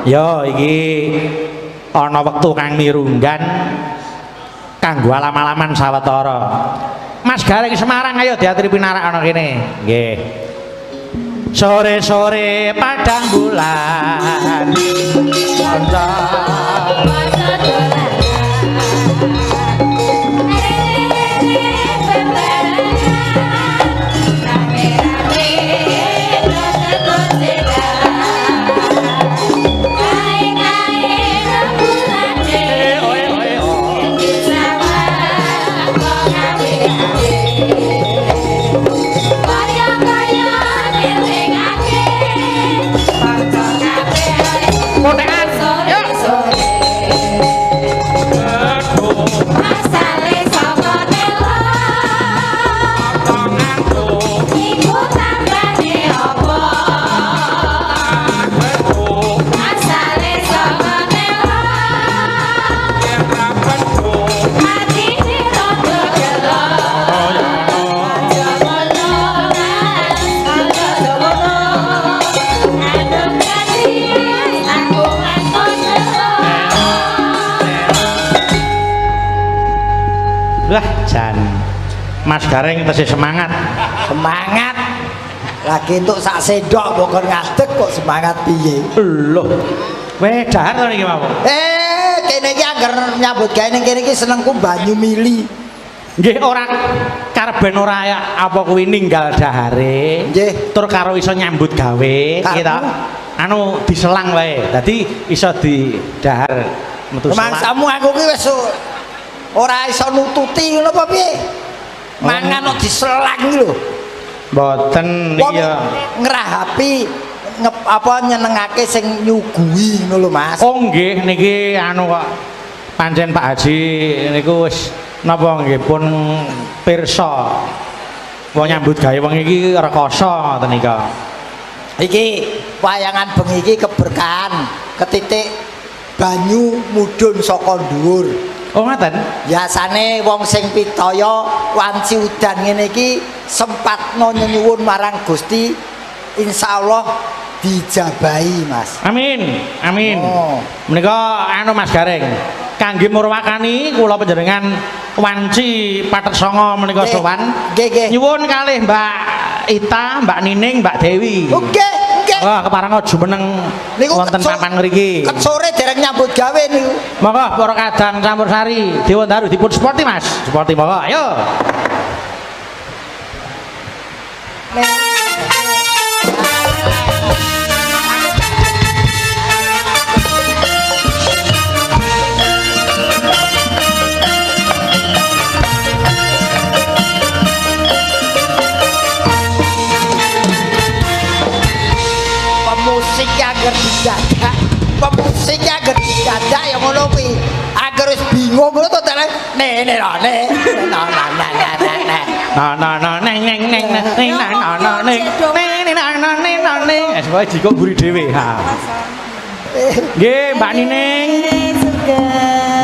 Ya iki ana wektu kang mirunggan kanggo alam-alaman sawetara. Mas Garing Semarang ayo diaturi pinarak ana kene. Nggih. Sore-sore padang bulan. Mas Garing tesih semangat. Semangat. Lagi untuk sak sendok bukan ngadeg kok semangat piye. Loh. Weh dahar to niki mawon. Kene iki angger nyambut gawe ning kene iki senengku banyu mili. Nggih ora karben ora ya apa kuwi ninggal dahare. Nggih. Tur karo iso nyambut gawe kita. Anu diselang wae. Dadi iso didahar metu selang. Mangsamu aku ki wis ora iso nututi ngono apa piye? Mangan kok diselang lho. Mboten iya ngrahapi apa nyenengake sing nyuguhi ngono lho Mas. Oh nggih niki anu kok pancen Pak Haji niku wis napa nggih pun pirsa wong nyambut gawe wong iki rekoso ngoten nika. Iki wayangan bengi iki keberkahan ketitik banyu mudhun saka dhuwur. Oh ngaten. Biasane wong sing pitaya wanci udan ngene iki sempatno nyuwun marang Gusti insyaallah dijabahi Mas. Amin. Amin. Oh. Menika anu Mas Garing kangge murwakani kula panjenengan wanci patet songo menika sowan. Nggih. Nyuwun kalih Mbak Ita, Mbak Nining, Mbak Dewi. Nggih. Wah, keparang jumeneng wonten papan mriki. Ket sore dereng nyambut gawe niku. Monggo para kadang campur sari Dewa Daru dipun sporti Mas. Sporti monggo. Ayo. Pemusik agar dijadak ya ngono kuwi. Agar wis bingung ngono to tele. Nene. Es wae jiko mburi dhewe. Ha. Nggih, Mbak Nining.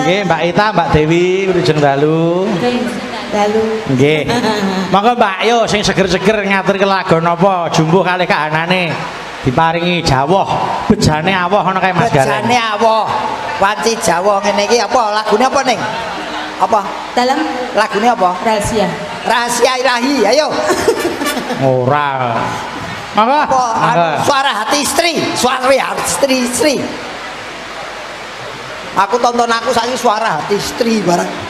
Nggih, Mbak Ita, Mbak Dewi, Wilujeng Dalu. Dalu. Nggih. Monggo Mbak, yo sing seger-seger ngaturke lagu napa jumbuh kalih kahanane. Diparingi jawah, bejane awah ana kae Mas Garing. Bejane awah. Wanci Jawa ngene iki apa lagune apa ning? Apa? Dalam lagune apa? rahasia. Rahasia ilahi, ayo. Ora. Monggo. Suara hati istri, istri. Aku tonton aku saiki suara hati istri barang.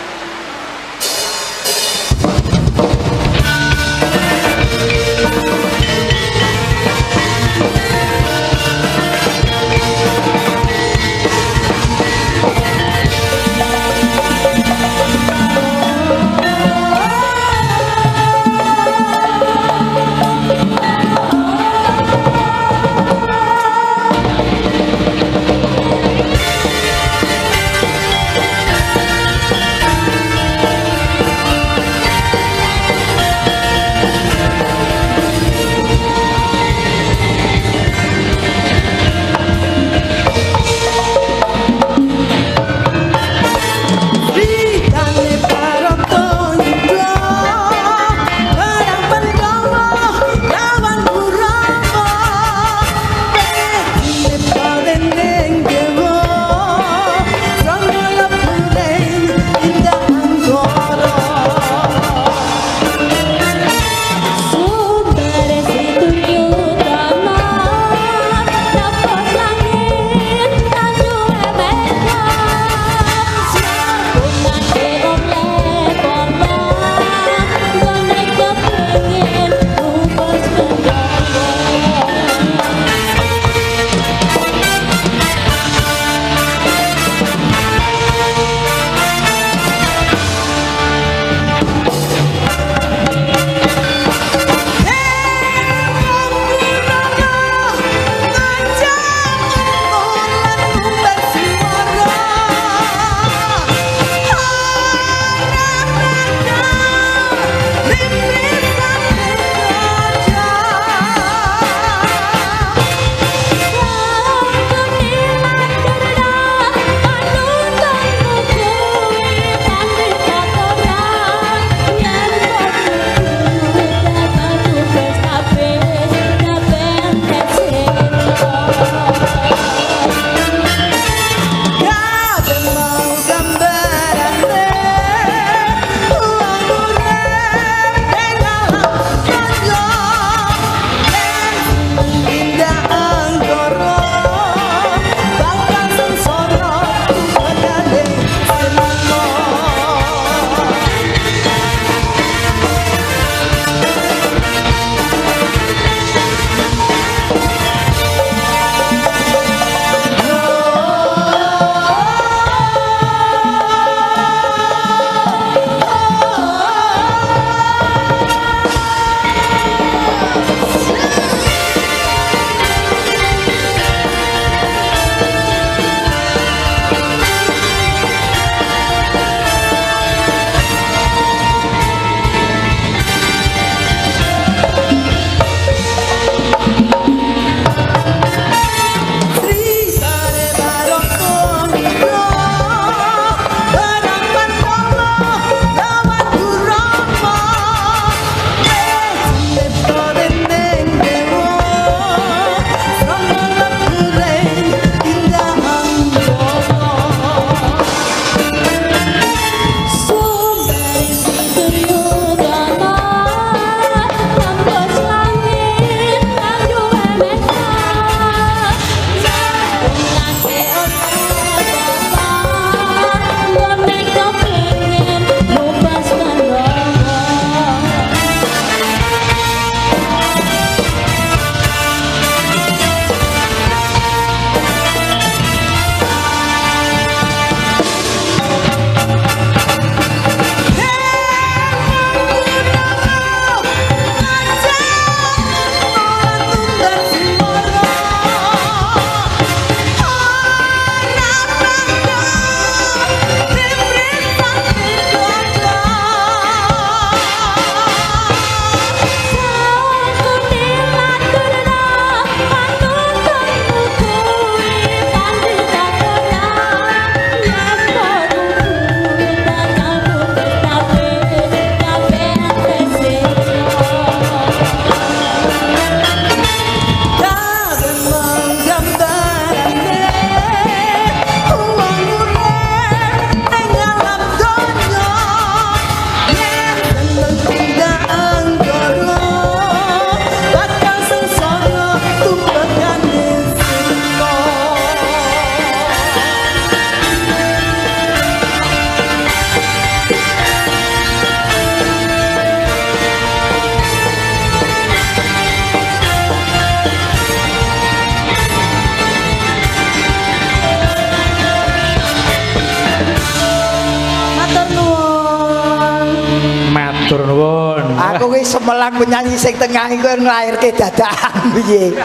Semelang penyanyi sing tengah iku nglairke dadakan piye.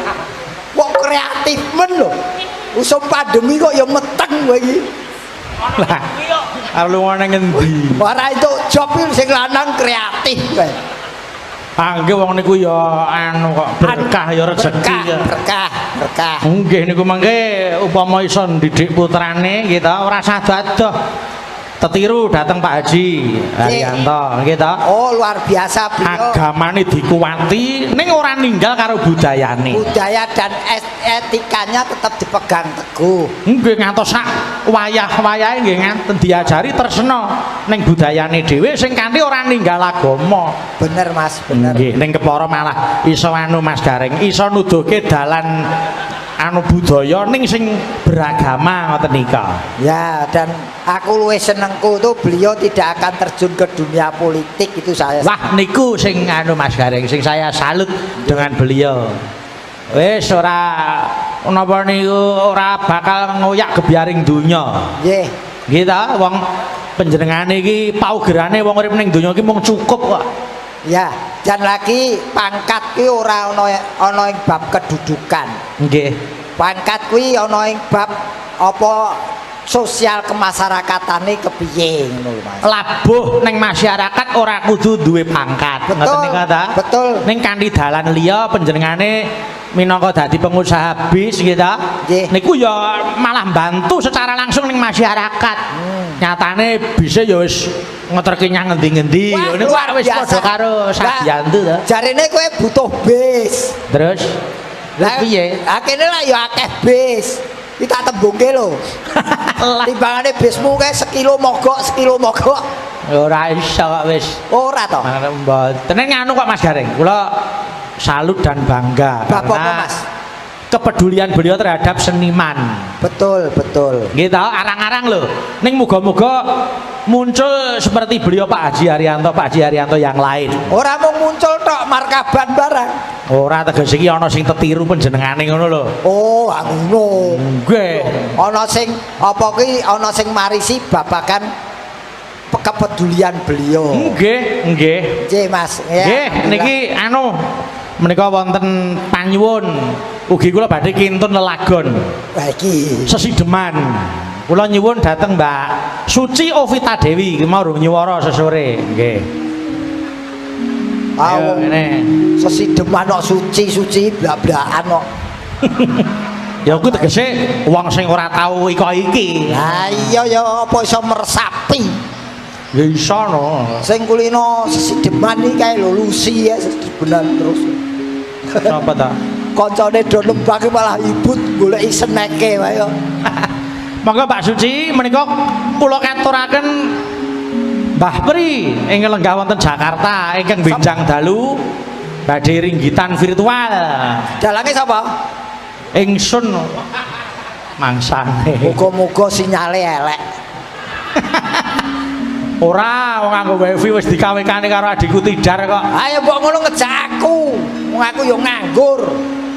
Kok kreatif men lho. Usum pandemi kok ya meteng kowe iki. Lah, arep lunga nang ngendi? Ora itu job iki sing lanang kreatif kowe. Angge wong niku ya anu kok berkah ya rezeki ya. Berkah. Nggih niku mangke upama iso ndidik putrane nggih ta ora sah dadoh. Tetiru dateng Pak Haji Haryanto nggih ta. Oh, luar biasa beliau. Agamane dikuwati ning ora ninggal karo budayane. Budaya dan etikanya tetap dipegang teguh. Nggih ngantos sak wayah-wayahe nggih nganten diajari tresna ning budayane dhewe sing kanthi ora ninggal agama. Bener Mas, bener. Nggih, ning kepara malah iso anu Mas Gareng, iso nuduhke dalan anu budaya ning sing beragama ngoten nika. Ya, dan aku luwih senengku tuh beliau tidak akan terjun ke dunia politik itu saya. Wah, niku sing anu Mas Gareng, sing saya salut dengan beliau. Wis ora napa niku ora bakal ngoyak gebyaring donya. Nggih. Nggih ta, wong panjenengane iki paugerane wong urip ning donya iki mung cukup kok. Ya, dan lagi pangkat kuwi ora ana ing bab kedudukan. Nggih. Pangkat kuwi ana ing bab apa sosial kemasyarakatane kepiye ngono lho Mas. Labuh ning masyarakat ora kudu duwe pangkat. Ngoten nika ta? Betul. Ning kanthi dalan liya panjenengane minangka dadi pengusaha bis nggih ta? Nggih. Niku ya malah bantu secara langsung ning masyarakat. Nyatane bise ya wis ngeterke nyang ngendi-ngendi. Niku wis padha karo Sabiyantu ta. Jarene kowe butuh bis. Terus Lah piye? Akene lah ya akeh bis. Iki tak tembungke lho. Timbangane bismu kae sekilo mogok. Ora iso kok wis. Ora to. Mboten nganu kok Mas Gareng. Kula salut dan bangga Bapak karena Mas. kepedulian beliau terhadap seniman. Betul. Gitu, arang-arang loh. Ning muga-muga muncul seperti beliau Pak Haji Haryanto yang lain. Ora mau muncul tok markaban barang. Ora teges iki ana sing tetiru panjenengane ngono lho. Oh, ngono. Nggih. Ana sing apa kuwi ana sing marisi babagan kepedulian beliau. Nggih. Nggih, Mas. Nggih, niki anu menika wonten panyuwun ugi kula badhe kintun lelagon. Wah iki Sesideman. Kula nyuwun dhateng Mbak Suci Ovita Dewi mau nyuwara sesore. Nggih. Ayo ngene. Sesideman kok suci blak-blakan kok. Ya aku tegese wong sing ora tau iko iki. Lah iya ya apa iso meresapi. Ya iso no. Sing kulino Sesideman iki kae lho lusi ya Sesideman terus. Napa ta? Kancane do lembang malah ibut goleki seneke wae yo. Monggo Mbak Suci menika kula katuraken Mbah Pri ingkang lenggah wonten Jakarta ingkang benjang dalu badhe ringgitan virtual. Dalange sapa? Ingsun mangsane. Muga-muga sinyale elek. Ora wong nganggo wifi wis dikawekane karo adikku Tidar kok. Ayo mbok ngono ngejak aku. Wong aku yo nganggur.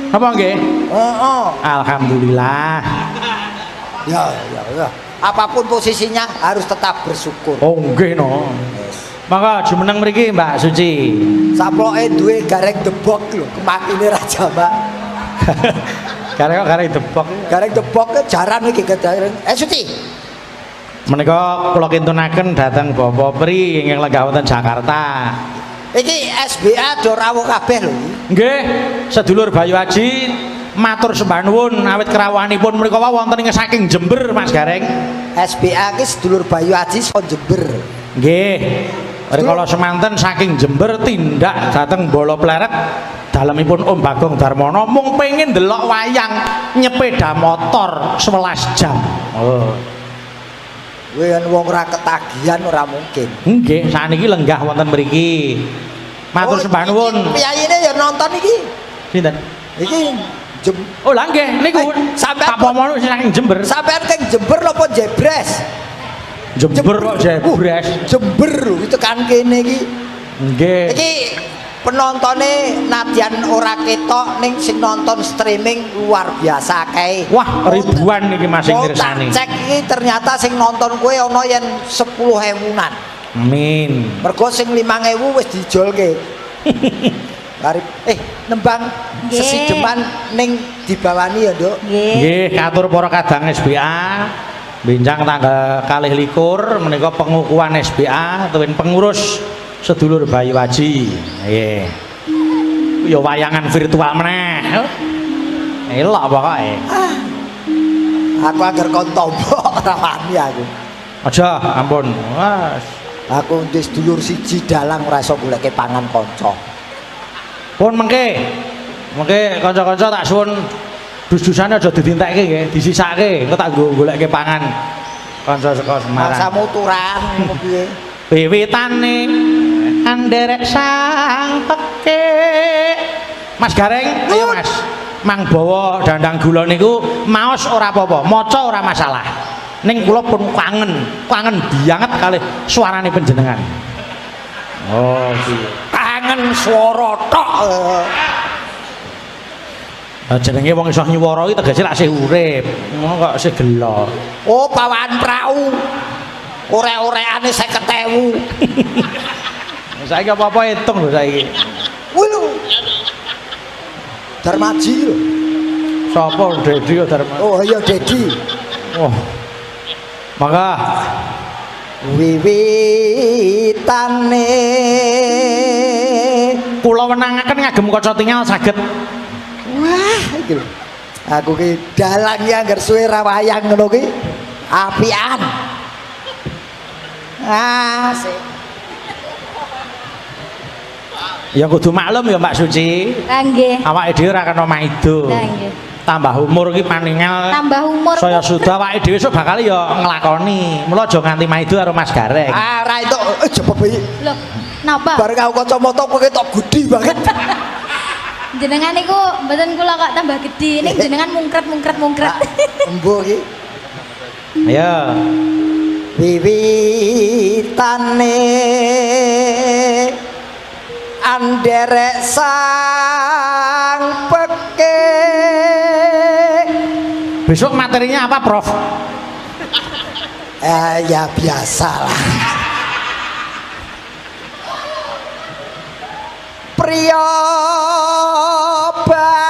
Napa nggih? Heeh. Alhamdulillah. Ya. Apapun posisinya harus tetap bersyukur. Oh nggih no. Maka jumeneng mriki Mbak Suci. Saploke duwe gareng debok lho, kematine Raja Mbak. Gareng debok. Gareng debok jaran iki gareng. Suci. Menika kula kintunaken dhateng Bapak Pri ingkang lenggah wonten Jakarta. Iki SBA do rawuh kabeh lho. Nggih, sedulur Bayu Haji matur sembah nuwun awit kerawanipun menika wonten ing saking Jember Mas Gareng. SBA ki sedulur Bayu Haji saka Jember. Nggih. Rikala semanten saking Jember tindak dhateng Bolo Pleret dalemipun Om Bagong Darmono mung pengin ndelok wayang nyepeda motor 11 jam. Oh. Yen wong ora ketagihan ora mungkin. Nggih, sakniki lenggah wonten mriki. Matur sembah nuwun. Piyayine ya nonton iki. Sinten? Iki Oh, lha nggih niku Pak Pomono saking Jember. Sampeyan teng Jember lho apa Jebres? Jember kok Jebres. Jember lho itu kan kene iki. Nggih. Iki penontonnya nadyan ora ketok ning sing nonton streaming luar biasa kae. Wah, ribuan niki Mas sing mirsani. Cek iki ternyata sing nonton kowe ana yen 10.000-an. Amin. Mergo sing 5.000 wis dijolke. Mari nembang sesideman ning dibawani ya, Nduk. Nggih, katur para kadang SBA. Benjang tanggal 21 menika pengukuhan SBA tuwin pengurus sedulur Bayu Waji. Nggih. Ya wayangan virtual meneh. Elok pokoke. Aku agar kon tombok ora wani aku. Aja, ampun. Wes. Aku ndek sedulur siji dalang ora iso goleke pangan kanca. Pun mengke. Mengke kanca-kanca tak suwun dus-dusane aja didintekke nggih, disisake engko tak goleke pangan. Kanca saka Semarang. Masamu turan ngono piye? Wiwitane anderek sang peke. Mas Gareng, ayo Mas. Mang bawa dandang gula niku maos ora apa-apa, maca ora masalah. Ning kula pun kangen banget kalih suarane panjenengan. Oh, piye? Kangen swara tok. Jenenge wong iso nyuwara iki tegese lak isih urip. Ngono kok isih gelo. Oh, pawan prau. Ore-oreane 50.000. Saiki apa-apa hitung lho saiki. Kuwi lho. Darmaji lho. Sapa Dedi ya Darmaji? Oh iya Dedi. Oh. Maka wiwitane kula wenangaken ngagem kaca tingal saged. Wah, iki lho. Aku ki dalang ya anggar suwe ra wayang ngono ki. Apian. Asik. Ya kudu maklum ya Mbak Suci. Nggih. Awake dhewe ora kena maido. Nggih. Tambah umur ki paningal. Tambah umur. Saya sudah awake dhewe sok bakal ya nglakoni. Mula aja nganti maido karo Mas Gareng. Ah, ra itu jebab iki. Loh, napa? Bar kau kacamata kowe tok gudi banget. Jenengan niku mboten kula kok tambah gedhi. Ning jenengan mungkret. Embuh iki. Ayo. Wiwitane anderek sang peke. Besok materinya apa, Prof? Ya biasalah. Priya bagus.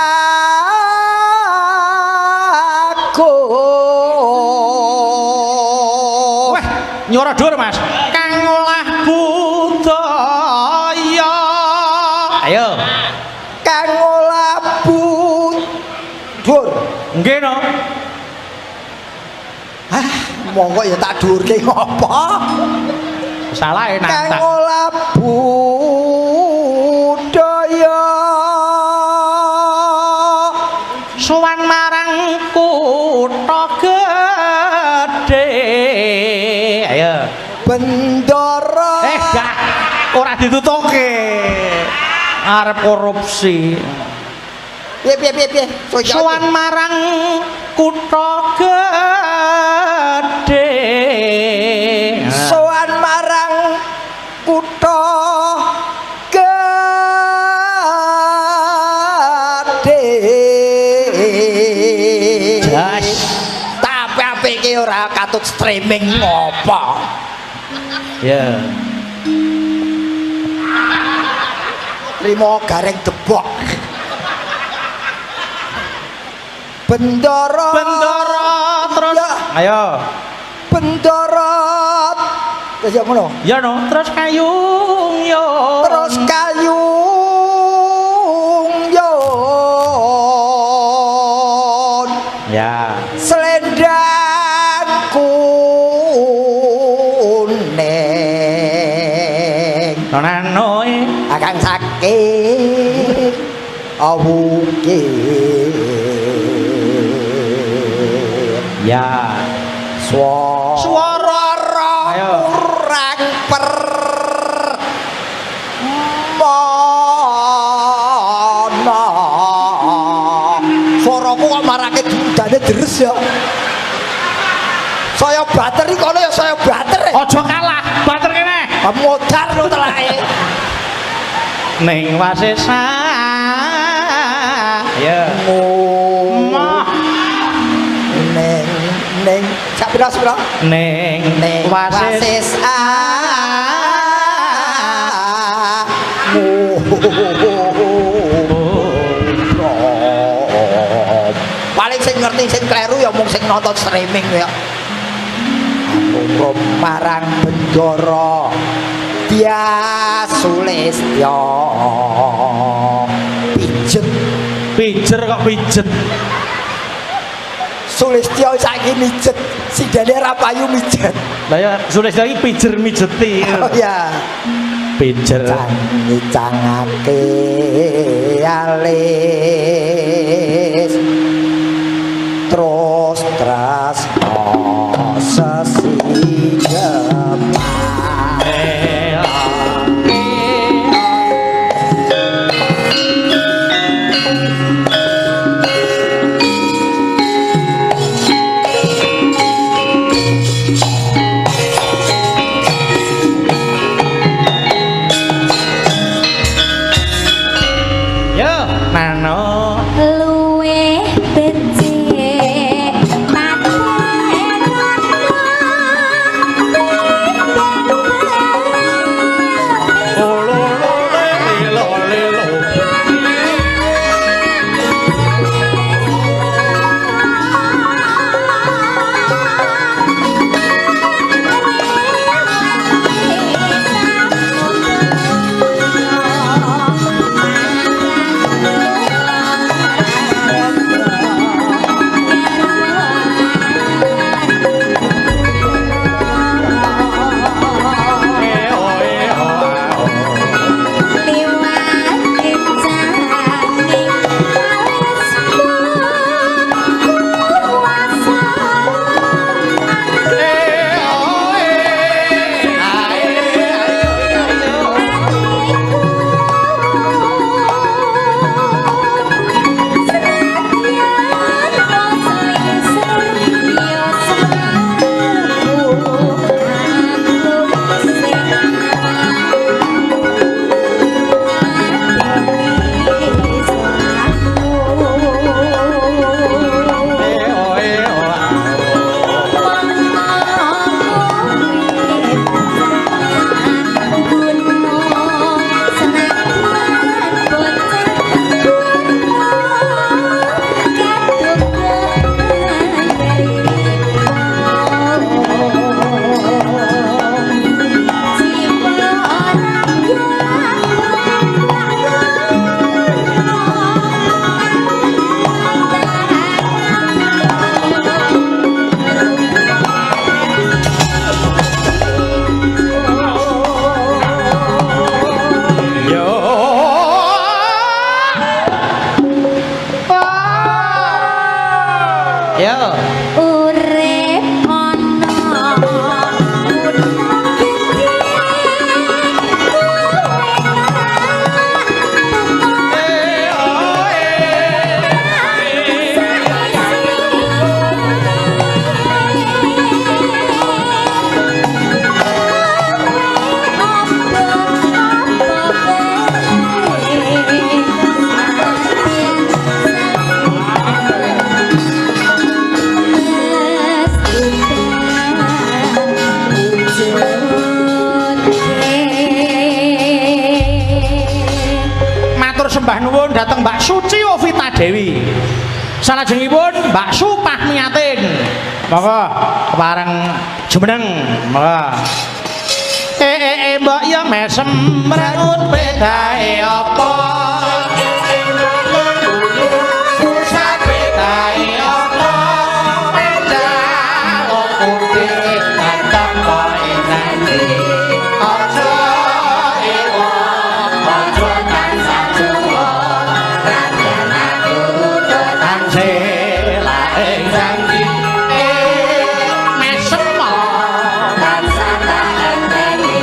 Wah, nyora dur Mas. Kang olah budaya. Ayo. Kang olah dur. Nggih no. Monggo ya tak durke ngopo? Salah enak. Kang olah budaya Sowan marang kutha gedhe. Ayo. Bendara. Gak ora ditutuke. Arep korupsi. Piye. Sowan marang kutha gedhe. Sowan marang kutha gedhe. Jas. Tapi apike ora katut streaming ngopo? Ya. Limo Gareng debok. Bendara Terus. Ya. Ayo. Bendara terus ya ngono. Ya no, terus kayung yo. Terus kayung yon. Ya. Selendang kuning. Nonanoe. Akang sakit awuke. Ya. Suara Ayo. kurang mana. Suaraku kok marake dudane deres ya. Saya bater iki kono ya saya bater. Ojo kalah, bater kene. Modar lho telahe. Ning wasesa. Ya. Mah. Neng sapira Ning wases. Oh Paling sing ngerti sing kleru ya mung sing nonton streaming ya. Aku marang Bendoro Dia Sulistya pijet Pijer kok pijet. Sulistya saiki mijet sidane ra payu mijet. Lah ya Sulistya iki pijer mijeti. Oh ya. Pijer. Cangake alis terus tresno sesijepan. Luwe becik sembah nuwun dhateng Mbak Suci Ovita Dewi. Salajengipun Mbak Supah Miatin. Monggo pareng jumeneng. Monggo. Mbok ya mesem mrengut bedae apa? Susah bedae apa? Beda putih datang kok nanti. Aja ewa aja tansah juwa. Raden aku tenan sela ing janji. Mesem tansah tak enteni.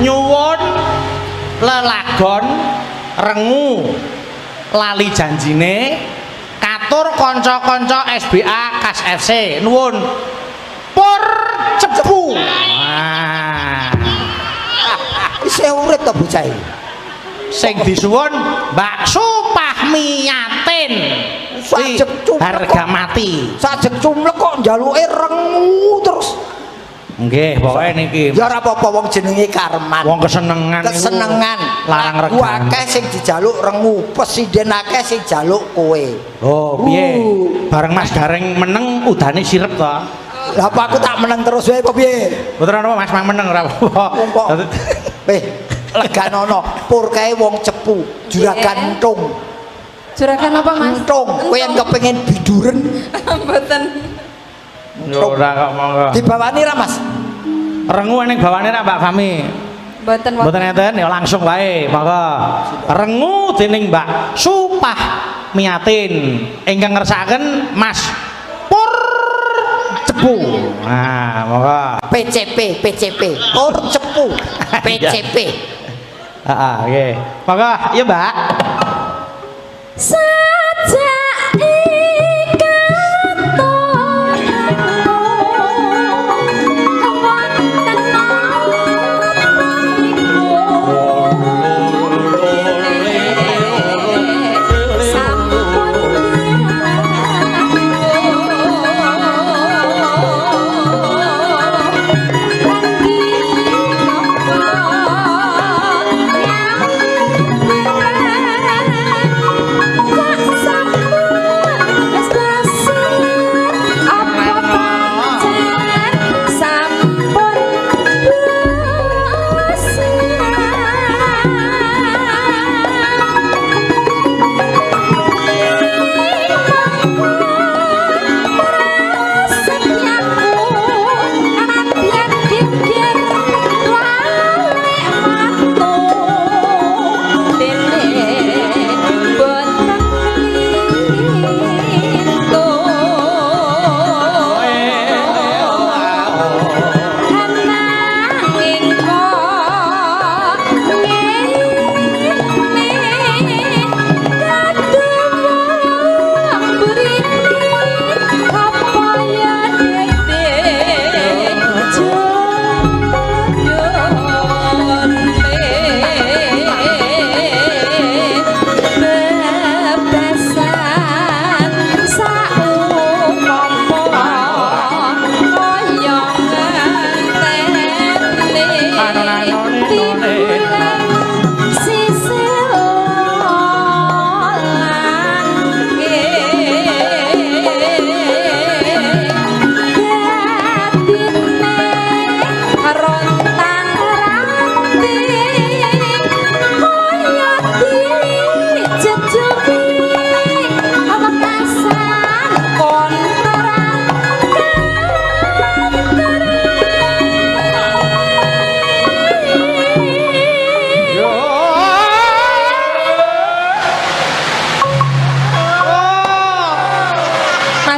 Nyuwun lelagon rengu lali janjine katur kanca-kanca SBA Kas FC nuwun pur cepu. isih urip to bocah iki. Sing disuwun Mbak Supahmi Yatin. Sajek cumlek Harga mati. Sajek cumlek kok njaluke rengu terus. Nggih, pokoke niki. Ya ora apa-apa wong jenenge karman. Wong kesenengan niku Kesenengan. larang Aku regane. akeh sing dijaluk rengu, presiden akeh sing jaluk kowe. Oh, piye? Bareng Mas Gareng meneng udane sirep to. Lah apa aku tak meneng terus wae apa piye? Mboten ana Mas Mang meneng ora apa-apa. Wong kok leganono pur kae wong cepu, juragan entung. Juragan apa Mas? Entung, kowe yang kepengin biduren Mboten. Ya ora kok monggo. dibawani ra Mas? Rengu ning bawane ra Mbak Fami. Mboten. Mboten enten ya langsung wae monggo. Rengu dening Mbak Supah Miyatin ingkang ngersakaken Mas Pur Cepu. Nah, monggo. PCP pur cepu PCP. Heeh, nggih. Monggo, ya Mbak. Sajak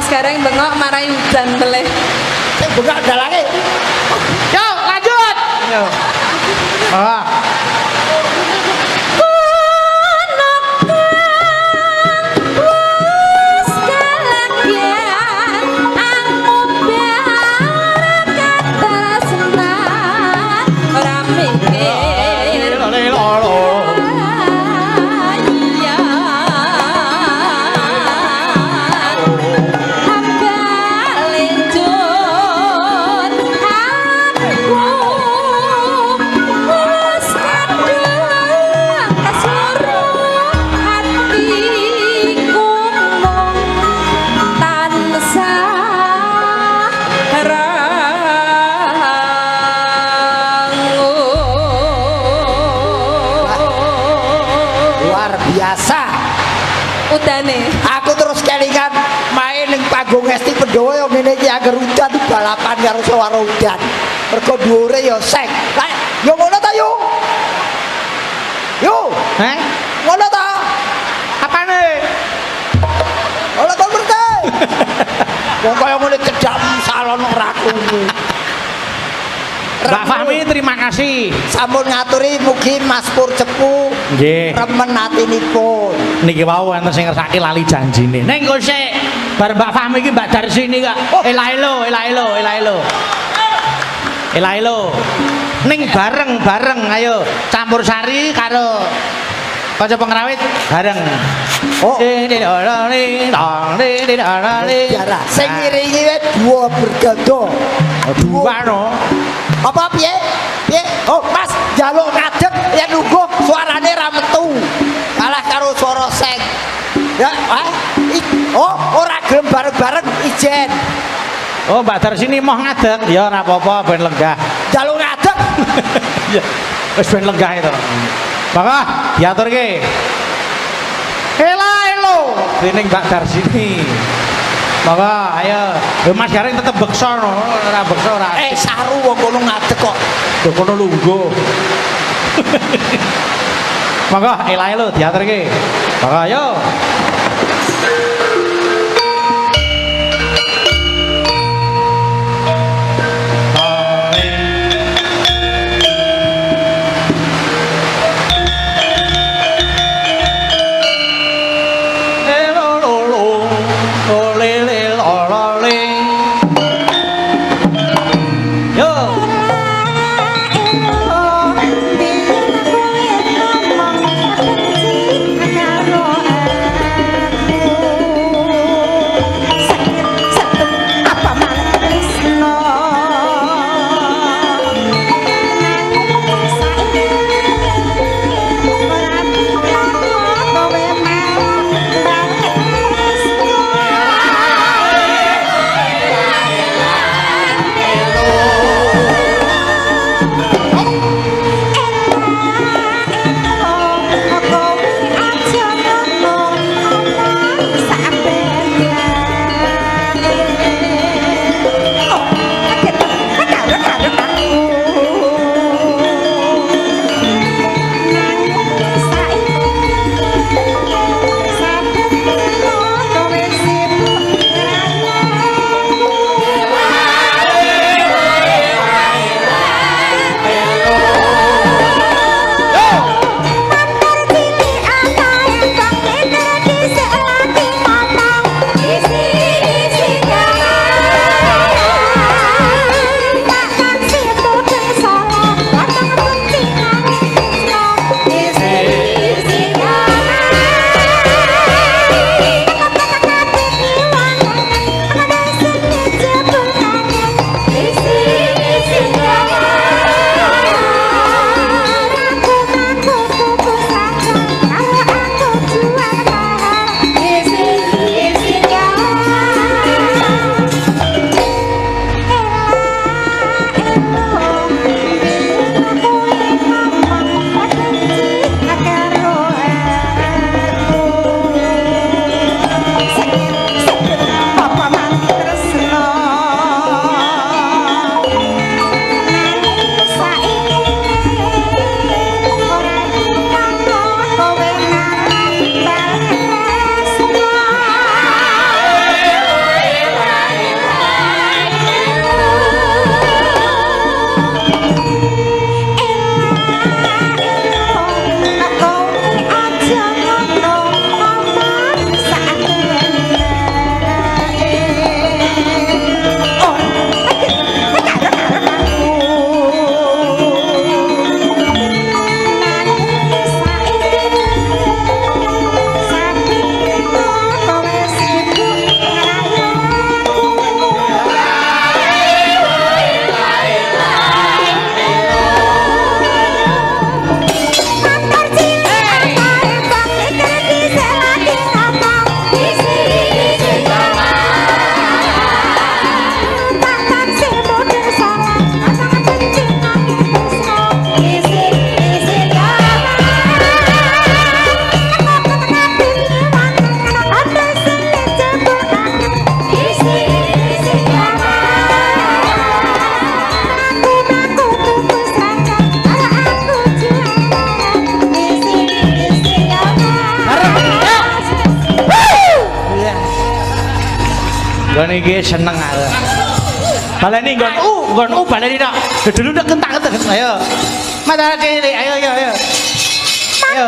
Gareng bengok marahi udan beleh. Sing bengak dalange. Yo, lanjut. Yo. Ah. Udane. Aku terus kelingan main ning panggung Esti Pendowo yo ngene iki agar udan balapan karo swara udan. Mergo dhuwure yo sek. Lah yo ngono ta yo. Yo, ngono ta? Apane? Ngono ta ngerti? Wong kaya ngene cedhak salon ora krungu. Mbak Fahmi terima kasih. Sampun ngaturi mugi Mas Pur Cepu Nggih. remen atinipun. Niki wau enten sing ngersake lali janjine. Ning kok sik bar Mbak Fahmi iki Mbak Darsini kok. Elailo. ning bareng-bareng ayo campur sari karo kanca pengrawit bareng. Oh. Biara sing ngiringi wae dua berganda. Dua no. Apa piye? Piye? Oh, Mas, njaluk ngadeg yen nunggu suarane ra metu. Kalah karo swara seng. Ya, oh, ora gelem bareng-bareng ijen. Oh, Mbak Darsini mau ngadeg. Ya ora apa-apa ben lenggah. Njaluk ngadeg. Ya, wis ben lenggah itu. Maka diaturke. Elo dening Mbak Darsini. Maka ayo, Mas Garing tetep beksa no, ora beksa ora. Saru wong kono ngadeg kok. Lho kono lungguh. Maka elae lho diaturke. Maka ayo. Gone iki seneng aku. Baleni nggon baleni tok. Dulu nek kentak-kentak. Ayo. Mata cilik, ayo ayo ayo. Ayo.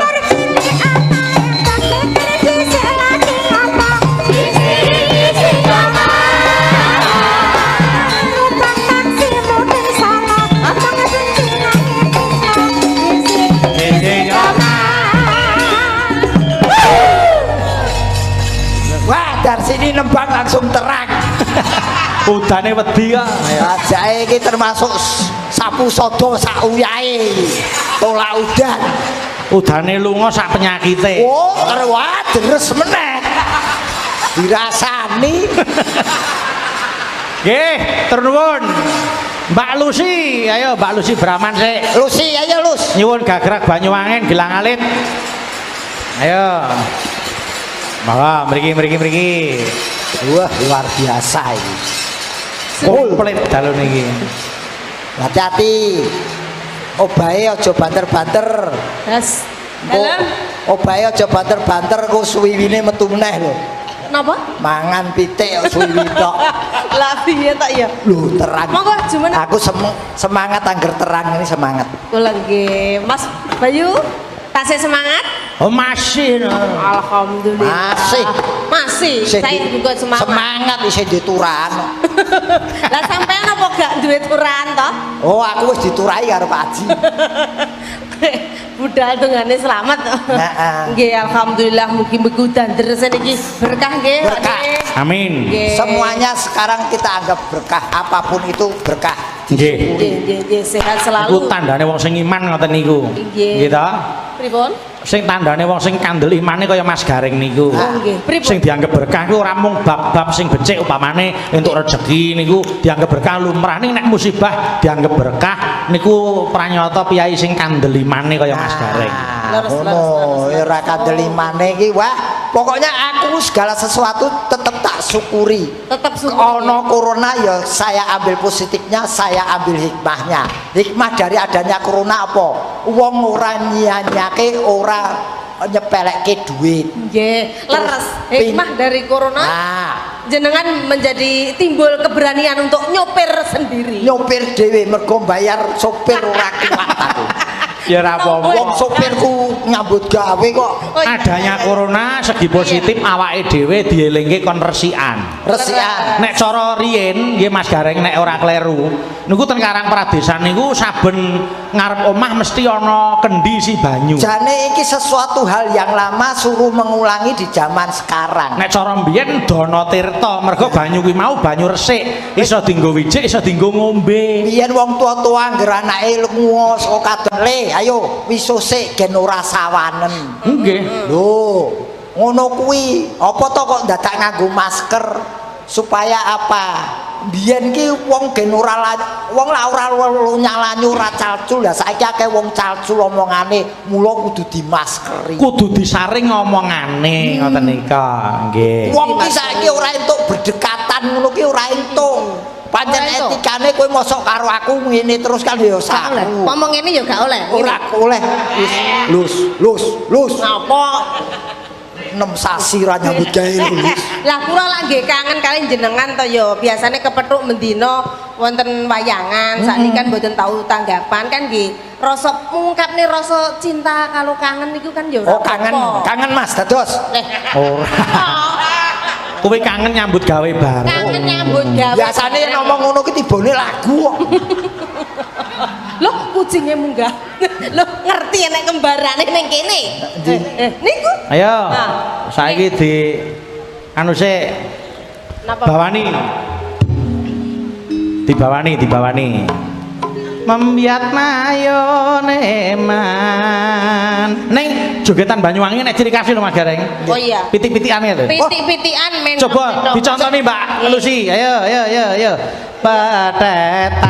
ini nembang langsung terang. Udane wedi kok. Ajake iki termasuk sapu sodo sak uyahe. Tolak udan. Udane lunga sak penyakite. Oh, wah deres meneh. Dirasani. Nggih, tur nuwun. Mbak Lucy, ayo Mbak Lucy Brahman sik. Lucy ayo Lus. Nyuwun gagrag Banyuwangen Gilang Alit. Ayo. Monggo mriki. Wah, luar biasa ini. Komplit dalun iki. Hati-hati. Obahe aja banter-banter. Yes. Obahe aja banter-banter kok suwiwine metu meneh lho. Napa? Mangan pitik kok suwiwi tok. Lah piye tak ya? Lho terang. Monggo jumen. Aku semangat angger terang ini semangat. Kula nggih, Mas Bayu, tasih semangat? Oh masih. Alhamdulillah. Masih. Saya juga semangat. Semangat isih dituran. Lah sampean apa gak duwe turan toh? Oh, aku wis diturai karo Pak Haji. Budal dungane selamat. Heeh. Nggih, alhamdulillah mugi-mugi dandres niki berkah nggih. Berkah. Amin. Nggih. Semuanya sekarang kita anggap berkah, apapun itu berkah. Nggih. Nggih, sehat Iku selalu. tandane wong sing iman ngoten niku. Nggih. Nggih ta? Pripun? Sing tandane wong sing kandel imane kaya Mas Garing niku. Oh nggih. Pripun? Sing dianggep berkah iku ora mung bab-bab sing becik upamane entuk rezeki niku dianggep berkah lumrah ning nek musibah dianggep berkah niku pranyata piyai sing kandel imane kaya Mas Garing. Ngono, ora kadelimane iki wah, pokoknya aku segala sesuatu tetap tak syukuri. Tetap syukur. Ono corona ya saya ambil positifnya, saya ambil hikmahnya. Hikmah dari adanya corona apa? Wong ora nyanyake, ora nyepelekke duit. Nggih, leres. Hikmah dari corona. Nah, Jenengan menjadi timbul keberanian untuk nyopir sendiri. nyopir dhewe mergo bayar sopir ora kuat aku. Ya ora apa-apa. Wong sopirku nyambut gawe kok Oh, iya. Adanya corona segi positif awake dhewe dielingke kon resikan. resikan. Nek cara riyen nggih Mas Gareng nek ora kleru niku ten Karang Pradesan niku saben ngarep omah mesti ana kendi si banyu. Jane iki sesuatu hal yang lama suruh mengulangi di zaman sekarang. Nek cara mbiyen Dana Tirta mergo banyu kuwi mau banyu resik, iso dienggo wijik, iso dienggo ngombe. Biyen wong tua-tua ngger anake ngos kok kadon le, ayo wisose gen ora sawanen. Nggih. Lho, ngono kuwi apa to kok dadak nganggo masker supaya apa? Biyen ki wong gen ora wong la ora nyalanyu ora calcul, lah saiki akeh wong calcul omongane, mula kudu dimaskeri. Kudu disaring ngomongane ngoten nika. Nggih. Wong ki saiki ora entuk berdekatan ngono ki ora entuk. Pancen Ora entuk. etikane kowe mosok karo aku ngene terus kan ya Gak oleh. saku. Ngomong ini ya gak oleh. Ora oleh. Lus. Ngapa? 6 sasi ra nyambut gawe lulus. Lah kula lak nggih kangen kali jenengan to ya. Biasane kepethuk mendina wonten wayangan. Sakniki kan mboten tau tanggapan kan nggih. Rasa mungkapne rasa cinta kalau kangen niku kan ya ora Oh kangen, apa-apa. kangen Mas dados. Ora. Kowe kangen nyambut gawe bareng. Kangen nyambut gawe. Biasane ngomong ngono ki tibone lagu kok. Loh kucingnya munggah. Loh ngerti nek kembarane ning kene. Niku. Ayo. Nah. Saiki di anu sik Napa? bawani. Dibawani. Membiat mayone man. Ning jogetan Banyuwangi nek ciri khas lho Mas Gareng. Oh iya. Pitik-pitikane lho. Pitik-pitikan men. Coba dicontoni Mbak Lucy. Ayo. Petetan.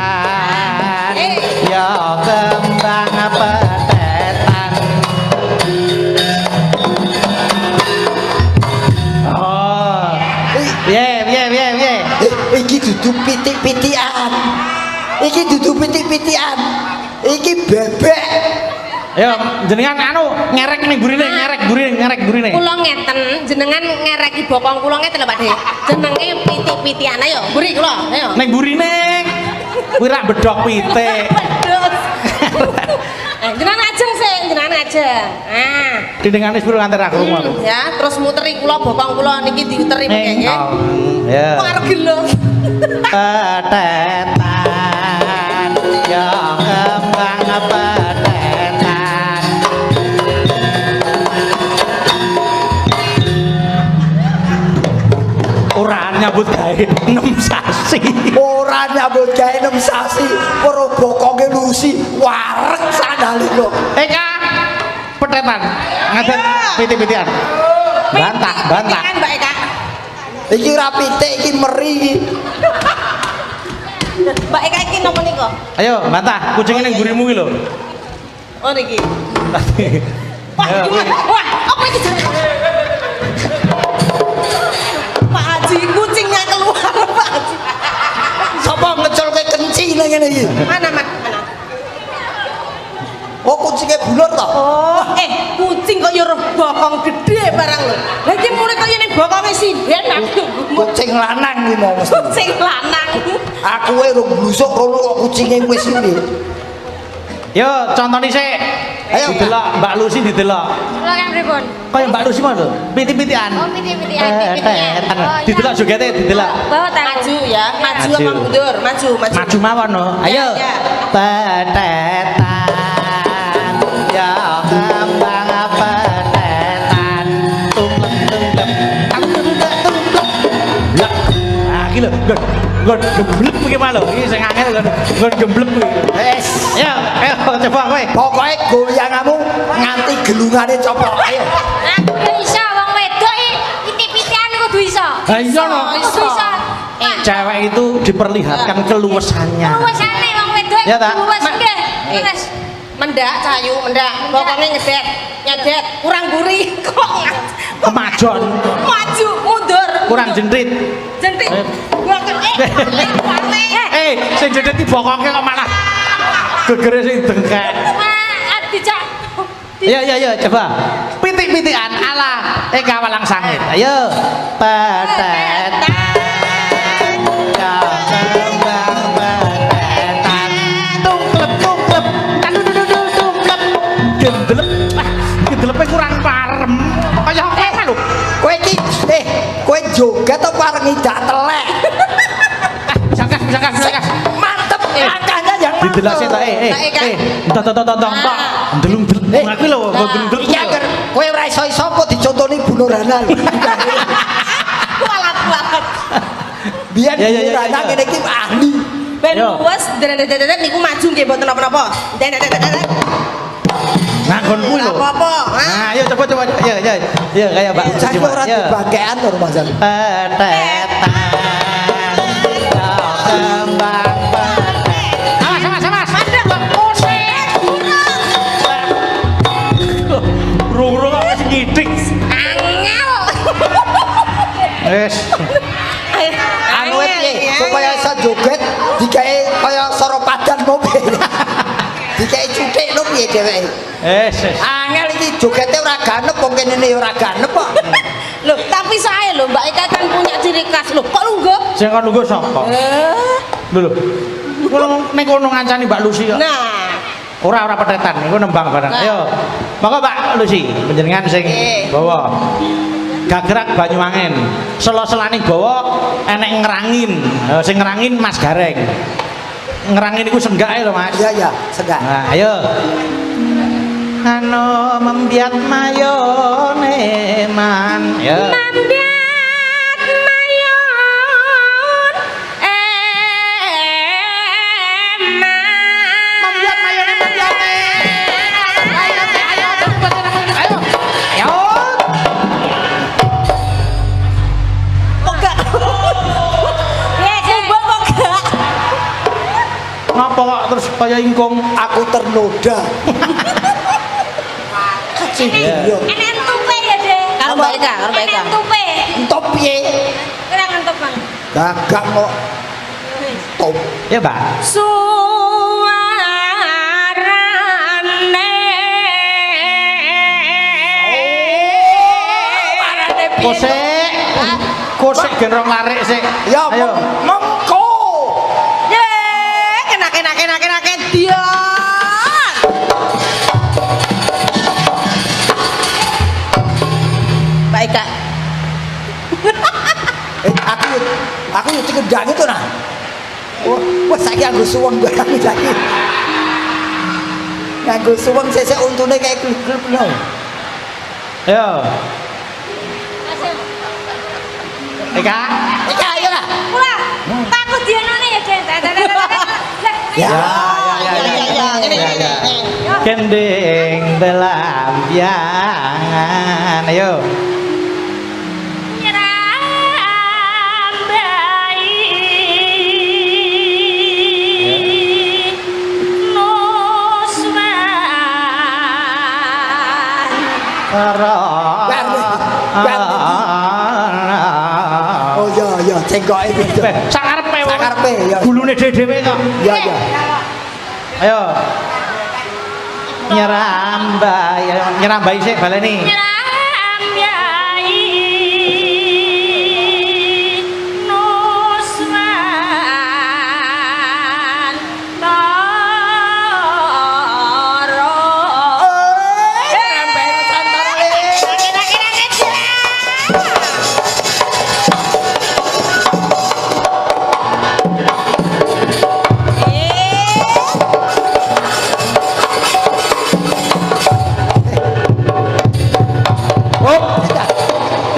Ya kembang petetan. Oh. Piye. Iki dudu pitik-pitikan. Iki dudu pitik-pitikan. Iki bebek. Ayo jenengan anu ngerek ning burine, ngerek burine. Kula ngeten, jenengan ngereki bokong kula ngeten lho Pak De. Jenenge pitik-pitikan ayo, buri kula, ayo. Ning burine. Kuwi rak bedhok pitik. Pedhos. Jenengan ajeng sing, jenengan ajeng. Ah. Dindingane sepuro nganti ra krungu aku. Ya, terus muteri kula bokong kula niki diuteri mengke nggih. Ya. Kok arep gelo. Petetan. Ya kembang petetan. ora nyambut gawe 6 sasi. Ora nyambut gawe 6 sasi, weruh bokonge lusi, wareg sandale kok. Eka petetan ngaten piti-pitian. Bantah. Mbak Eka. Iki ra pitik iki meri iki. Mbak Eka iki napa nika? Ayo bantah kucing ning gurimu iki lho. Oh niki. Wah, wah, apa iki jenenge? Pak Haji kucingnya keluar, Pak Haji. Sapa ngeculke kenci nang ngene iki? Mana? Oh kucinge bulur to? Oh, kucing kok ya roh bokong gede barang lho. Lah iki mulai kaya ning bokonge sinden aku. Kucing lanang iki mau mesti. Kucing lanang. Aku rung blusuk rono kok kucinge wis ini. Yo contoni sik. Ayo Didelok Mbak Lucy didelok. Kula yang pripun? Kaya Mbak Lucy mau lho, piti-pitian. Oh, piti-pitian. Didelok jogete didelok. Bawa Maju ya, maju apa mundur? Maju. Maju mawon no. Ayo. Ya. Petetan ya kembang petetan tumlem blek. Ah iki lho, nggon gemblek iki mah lho. Iki sing angel nggon gemblek kuwi. Wes. Ayo coba kowe. Pokoke goyanganmu nganti gelungane copot. Ayo. Aku ya iso wong wedok iki piti-pitian kudu iso. Ha iya no. Kudu iso. Cewek itu diperlihatkan keluasannya. Luwesane wong wedok Ya, tak? luwes nggih. Luwes. Mendak cayu, mendak. Pokoknya nyedet, kurang gurih kok. Kemajon, Maju, mundur. kurang jendrit. Jentik. Gua kan Sing jendrit dibokoke kok malah gegere sing dengkek. Dijak. Iya, coba. Pitik-pitikan ala Eka Walang Sangit. Ayo. Petetan. Ya kembang petetan. Tumplep. Tumplep. Gendelep. Gendelepe kurang parem. Kaya apa lho? Kowe iki kowe joget apa arep ngidak telek? Bisa kas. Mantep angkanya yang mantep. Didelok sik ta, tonton. Ndelung-delung aku lho, ndelung-delung. Iya kan kowe ora iso-iso kok dicontoni Bu Nurhana. Kualat. Biyen Ya, Bu Nurhana ngene iki ahli. Ben Yo. luwes dedet niku maju nggih mboten napa-napa. Dedet. Nganggon kuwi lho. Apa-apa? Nah, ayo coba. Ayo kayak Mbak Lucy. Saya ora dibangkean to Mas. Petetan. Ya kembang petetan. Awas. Ada kok musik. Rung-rung apa sih ngidik? Angel. Wes. Anu piye supaya iso joget digawe kaya soropadan mobil. Digawe cuthik lho piye dheweke. Wes. Angel iki jogete ora ganep wong kene ora ganep kok. Loh, tapi saya loh Mbak Eka kan punya ciri khas loh. Kok lungguh? Sing kon lungguh sapa? Lho. Kono ning kono ngancani Mbak Lucy kok. Nah, Ora petetan, iku nembang barang. Nah. Ayo. Monggo Pak Lucy, panjenengan sing bawa. Gagrak Banyuwangen. Selo-selane bawa enek ngerangin. Sing ngerangin Mas Gareng. Ngerangin iku senggake lho, Mas. Iya, senggak. Nah, ayo. Ano membiat mayone man. Ya. Mambiat mayon Membiat mayone membiate. Ayo. Ayo. kok gak? Coba kok gak? Ngapa kok terus kaya ingkung? Aku ternoda. Iya. Enek entupe ya, Dek. Karo Mbak Eka. Enek entupe. Entuk piye? Kira entup, Bang. Gagak kok. Top. Ya, Mbak. Suarane. Kosek gendrong larik sik. Ya Ayo. mengko. Ye, kena dia. Mbak Eka. Aku yo cengendang itu nah. Wah saiki anggo suweng barang lagi. Nganggo suweng sesek untune kayak klub-klub lho. Ayo. Eka. Ya. Kending belambiangan. Ayo. Oh iya cengkoke beda. Sakarepe wae. Sakarepe ya. Gulune dhewe kok. Ya ya. Ayo. Nyerambai sik baleni.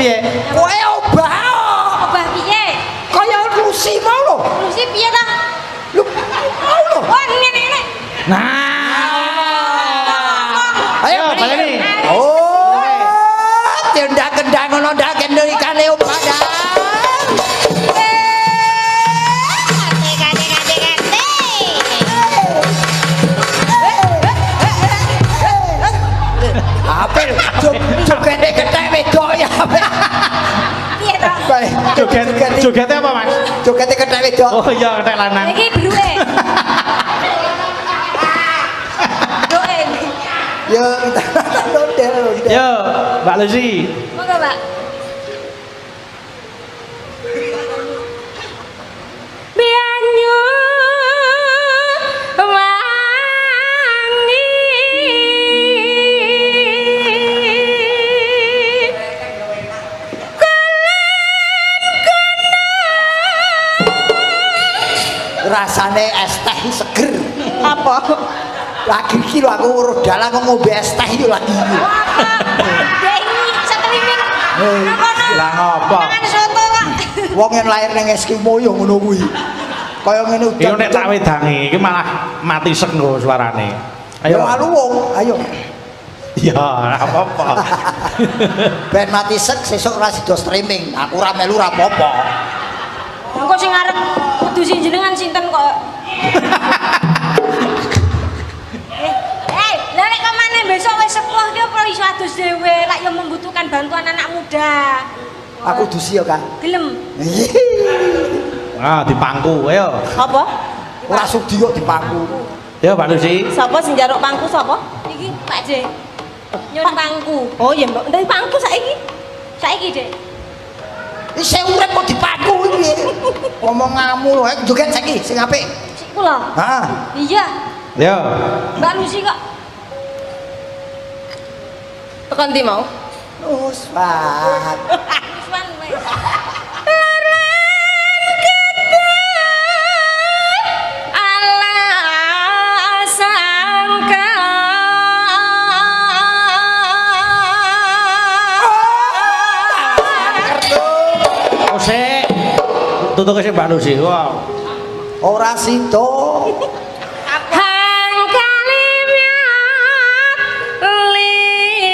Piye? Kowe obah. Obah piye? Kaya Lucy mau lho. Lucy piye ta? Lho, mau lho. Oh, ngene. Nah. Ayo baleni. Oh. Tindak kendang ngono ndak kene ikane obah dah. Apa lho? Jogete gethek wedok ya. Piye ta? Jogete apa, Mas? Jogete gethek wedok. Oh iya, kethek lanang. Iki bruke. Doe. Yo, ndel. Yo, Mbak Lucy. Monggo, Pak. Bianyu wangi rasane es teh seger. Apa? Lagi iki lho aku weruh dalan kok ngombe es teh iki lagi. Ya ini seteliming. Lah ngopo? Mangan soto kok. Wong yang lahir ning Eskimo yo ngono kuwi. Kaya ngene udan. Iki nek tak wedangi iki malah mati sek lho suarane. Ayo Ayo. alu wong, ayo. Ya, ora apa-apa. Ben mati sek sesuk ora sida streaming. Aku ora melu ora apa-apa. Engko sing arep ngedusi jenengan sinten kok. Lah nek kemana besok wis sepuh ki opo iso adus dhewe, lak yo membutuhkan bantuan anak muda. Aku dusi ya, Kang. Gelem. Ah, dipangku, ayo. Apa? Ora sudi kok dipangku. Yo, Mbak Lucy. Sapa sing njaruk pangku sapa? Iki Pak J. Nyun pangku. Oh iya, Mbak. Ndek pangku saiki. Saiki, Dek. Isih urip kok dipangku iki piye? Ngomong ngamu lho, joget saiki sing apik. Siku lho. Heeh. Iya. Yo. Mbak Lucy kok. Tekan ndi mau? Wes, Pak. Usman wis. Tutuk sing Mbak Lucy. Wow. Ora sida. Hang kalimyat limyat.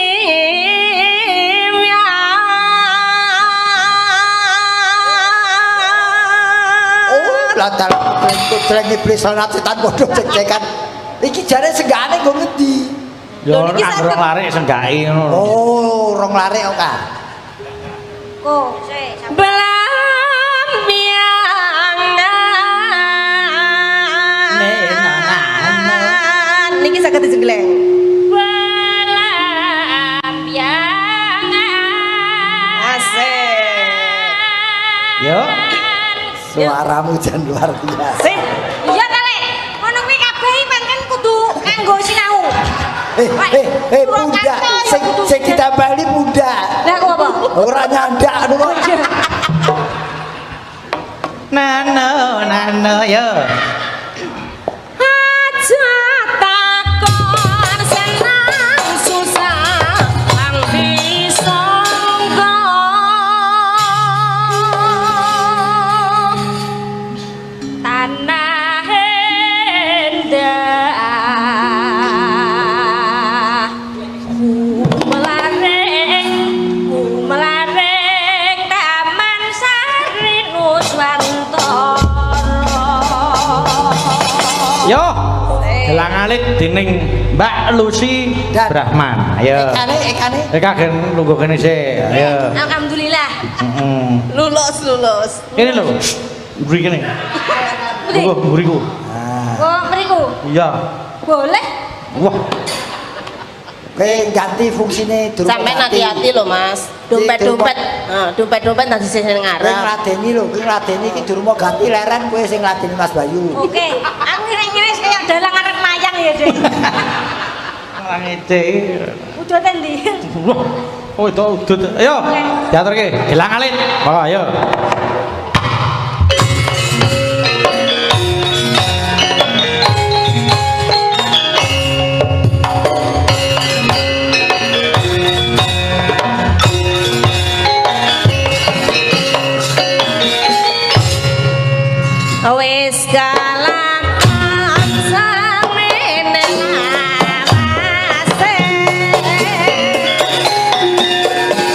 Oh, latar kutreng iblis lan setan padha cek-cekan. Iki jare senggane nggo ngendi? Yo Lho, niki nang saged- rong larik senggai ngono. Oh, rong larik kok, Kak. Kok, sik. Niki saged dijenggleng. Asik. Yo. Suaramu jan luar biasa. Sing Iya ta, Lek. Ngono kuwi kabeh iki pancen kudu nganggo sinau. Bunda, sing ditambali bunda. Lah kok apa? Ora nyandak ngono. Nano yo. Aja takon senang susah ang disangka. Tanah Gelang alit dening Mbak Lucy Dan- Brahman. Ayo. Ekane. Kan nunggu kene sih. Ayo. Alhamdulillah. Lulus. Ini lho. Mburi kene. Budi. Mburiku. Oh, mriku. Iya. Boleh. Wah. Kowe ganti fungsine durung. Sampai hati-hati loh Mas. Dompet-dompet. Dompet-dompet nanti sing Kowe ngarep. ngladeni lho, kowe ngladeni iki durung mau ganti leren kowe sing ngladeni Mas Bayu. Oke. Aku ngiris-ngiris kayak dalang arep mayang ya, Dek. Orang ngece. Udah tendi. Wah. Oh, itu udut. Ayo. Diaturke. Gelang alit. Monggo ayo. Wis kalakan samene ngawase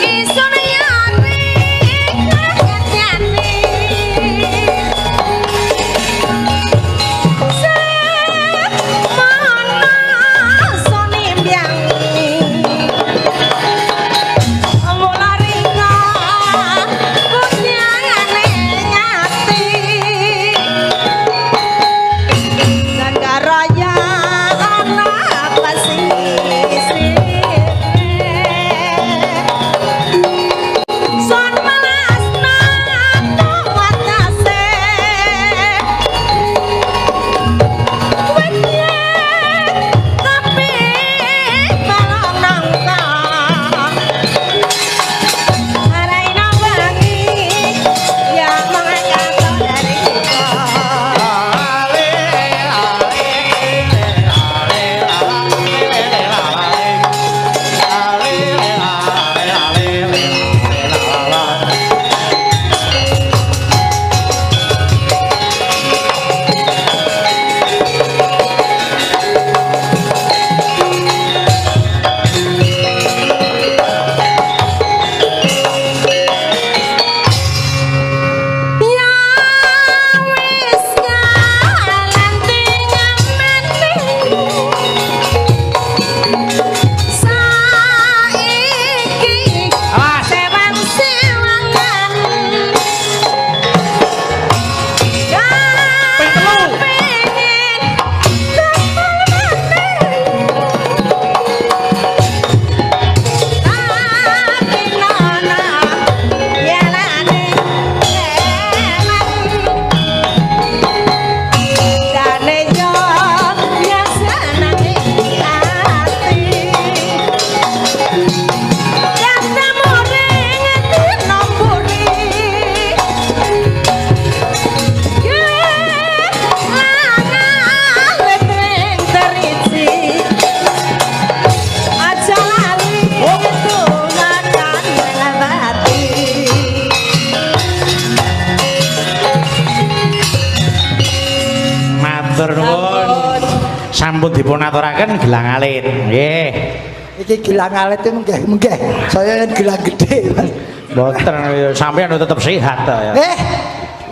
isun yati kanyani semana soni mbiyangi mula ringa kunyane nyati Raya anak pasisir Son malas nato watase Wenya tapi balong nangka Harai nawangi yang mengangkat dari kita Matur nuwun. Sampun dipun aturaken gelang alit. Nggih. Iki gelang alit itu menggeh. Saya yang gelang gede, Mas. Mboten sampeyan tetep sehat to ya.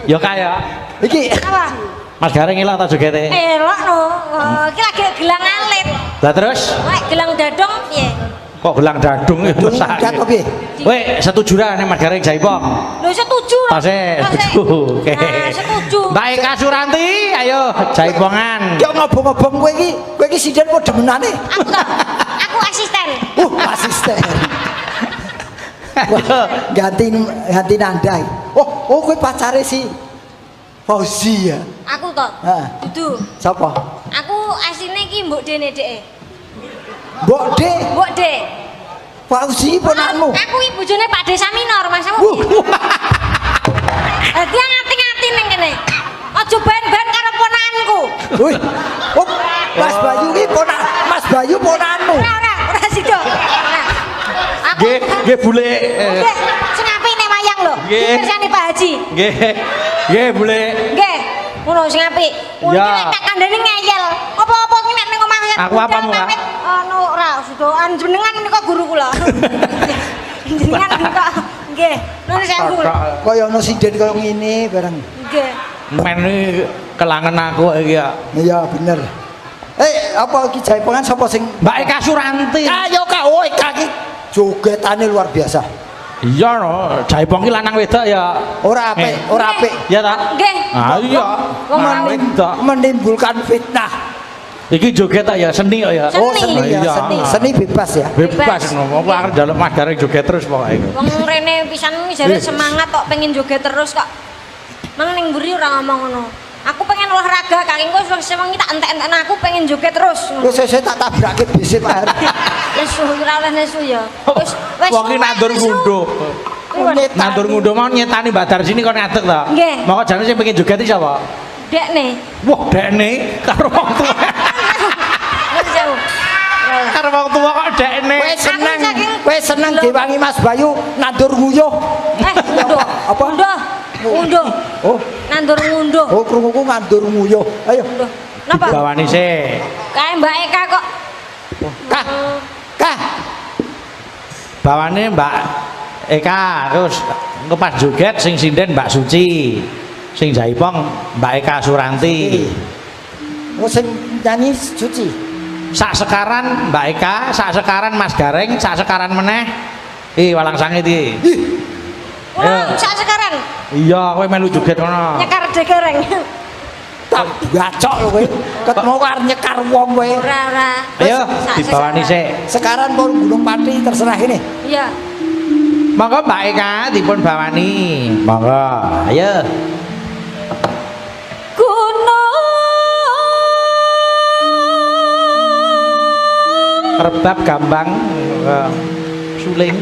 Ya kaya Iki Apa? Mas Garing ilang ta jogete. Elok no. Iki lagi gelang alit. Lah terus Lek gelang dadong piye? kok gelang dadung itu Dung dak piye? Kowe setuju ra nek Mas Garing jaipong? Lho setuju. Pase setuju. Oke. Nah, setuju. Mbak Eka Suranti, ayo jaipongan. Yo ngobong-ngobong kowe iki sinden kok demenane. Aku toh. Aku asisten. Asisten. Wah, ganti nandai. Oh kowe pacare si Fauzi ya. Aku toh. Heeh. Dudu. Sapa? Aku asine iki mbok dene dheke. Mbok De, Mbok De. Fauzi ponakmu. Aku iki bojone Pak Desa Minor, Mas. Dadi ngati-ngati ning kene. Aja ben-ben karo ponakanku. Wih. Oh, Mas Bayu iki Mas Bayu ponakanmu. Ora sida. Nah, aku Nggih bule. Nggih, sing apik nek wayang lho. Nggih. Pirsani Pak Haji. Nggih bule. Nggih. Ngono sing apik. Ya. Iki nek tak kandhani ngeyel. Apa-apa ki nek ning omah Aku apamu, Kak? Anu ora sudoan jenengan nika guru kula. Jenengan nika nggih. Nuwun sewu. Kaya ono sinden kaya ngene bareng. Nggih. Men iki kelangen aku iki ya. Iya bener. Apa iki jaipongan sapa sing Mbak Eka Suranti. Ayo Kak, oh Eka iki jogetane luar biasa. Iya no, jaipong ki lanang wedok ya. Ora apik, ora apik. Iya ta? Nggih. Ah iya. Lanang wedok. Menimbulkan fitnah. Iki joget ta ya seni kok ya. Seni. Oh seni ya, Iya. seni bebas ya. Bebas ngono. Aku arep njaluk magare joget terus pokoke. Wong rene pisan jare semangat kok pengen joget terus kok. Mang ning mburi ora ngomong ngono. Aku pengen olahraga, kakingku wis sewengi tak entek-entek aku pengen joget terus. Wis sesuk tak tabrake bis Pak Hari. Nesu ora oleh nesu ya. Wis Wong ki nandur ngunduh. Nandur ngunduh mau nyetani Mbak Darsini kok ngadeg ta? Nggih. Moko jane sing pengen joget iki sapa? Dekne. Wah, dekne karo wong tuwa. Wis jauh. Karo wong tuwa kok dekne. Kowe seneng diwangi Mas Bayu nandur nguyuh. Ngunduh. Apa? Ngunduh. Oh, Nandur ngunduh. oh krunguku nandur nguyuh. Ayo. Ngunduh. Napa? Bawani sik. Kae Mbak Eka kok. Kah. Kah. Bawane Mbak Eka terus engko pas joget sing sinden Mbak Suci. Sing jaipong Mbak Eka Suranti. Oh sing nyanyi Suci. Sak sekaran Mbak Eka, sak sekaran Mas Gareng, sak sekaran meneh. Walang sange iki. Wah, sak sekarang Iya, kowe melu joget ngono. nyekar degereng. Tak gacok lho kowe. Ketemu arep nyekar wong kowe. Ora. Ayo Sak dibawani sekarang. sik. Sekarang pun Gunung Pati terserah ini. Iya. Monggo Mbak Eka dipun bawani. Monggo. Ayo. Gunung Rebab gambang suling.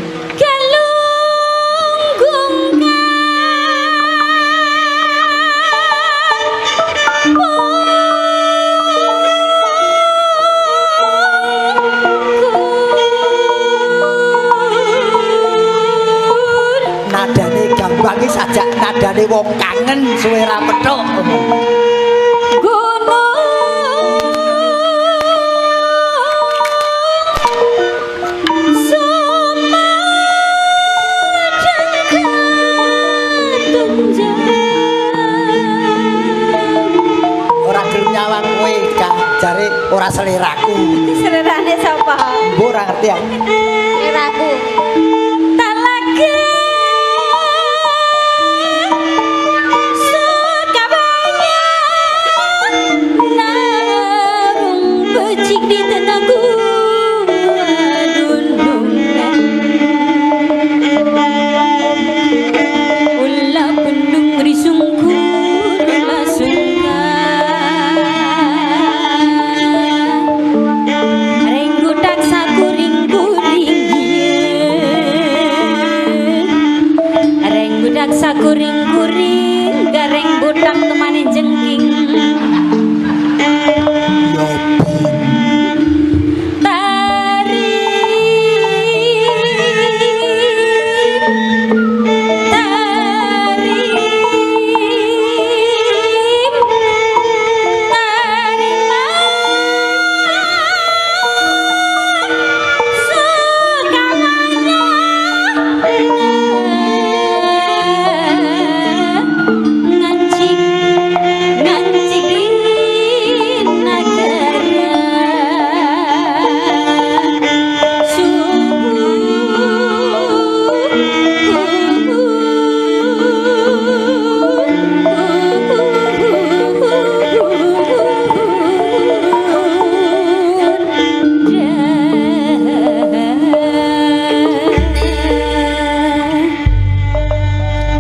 Nadane gambang iki sajak nadane wong kangen suwe ra petuk. Ora gelem nyawang kowe, Kak. Jare ora seleraku. Selerane sapa? Mbok ora ngerti aku. Seleraku. Tak lagi sekabanya narung becik di tenagu adunungan ulah pendung risungku sakuring-kuring gareng budak temane jengking tari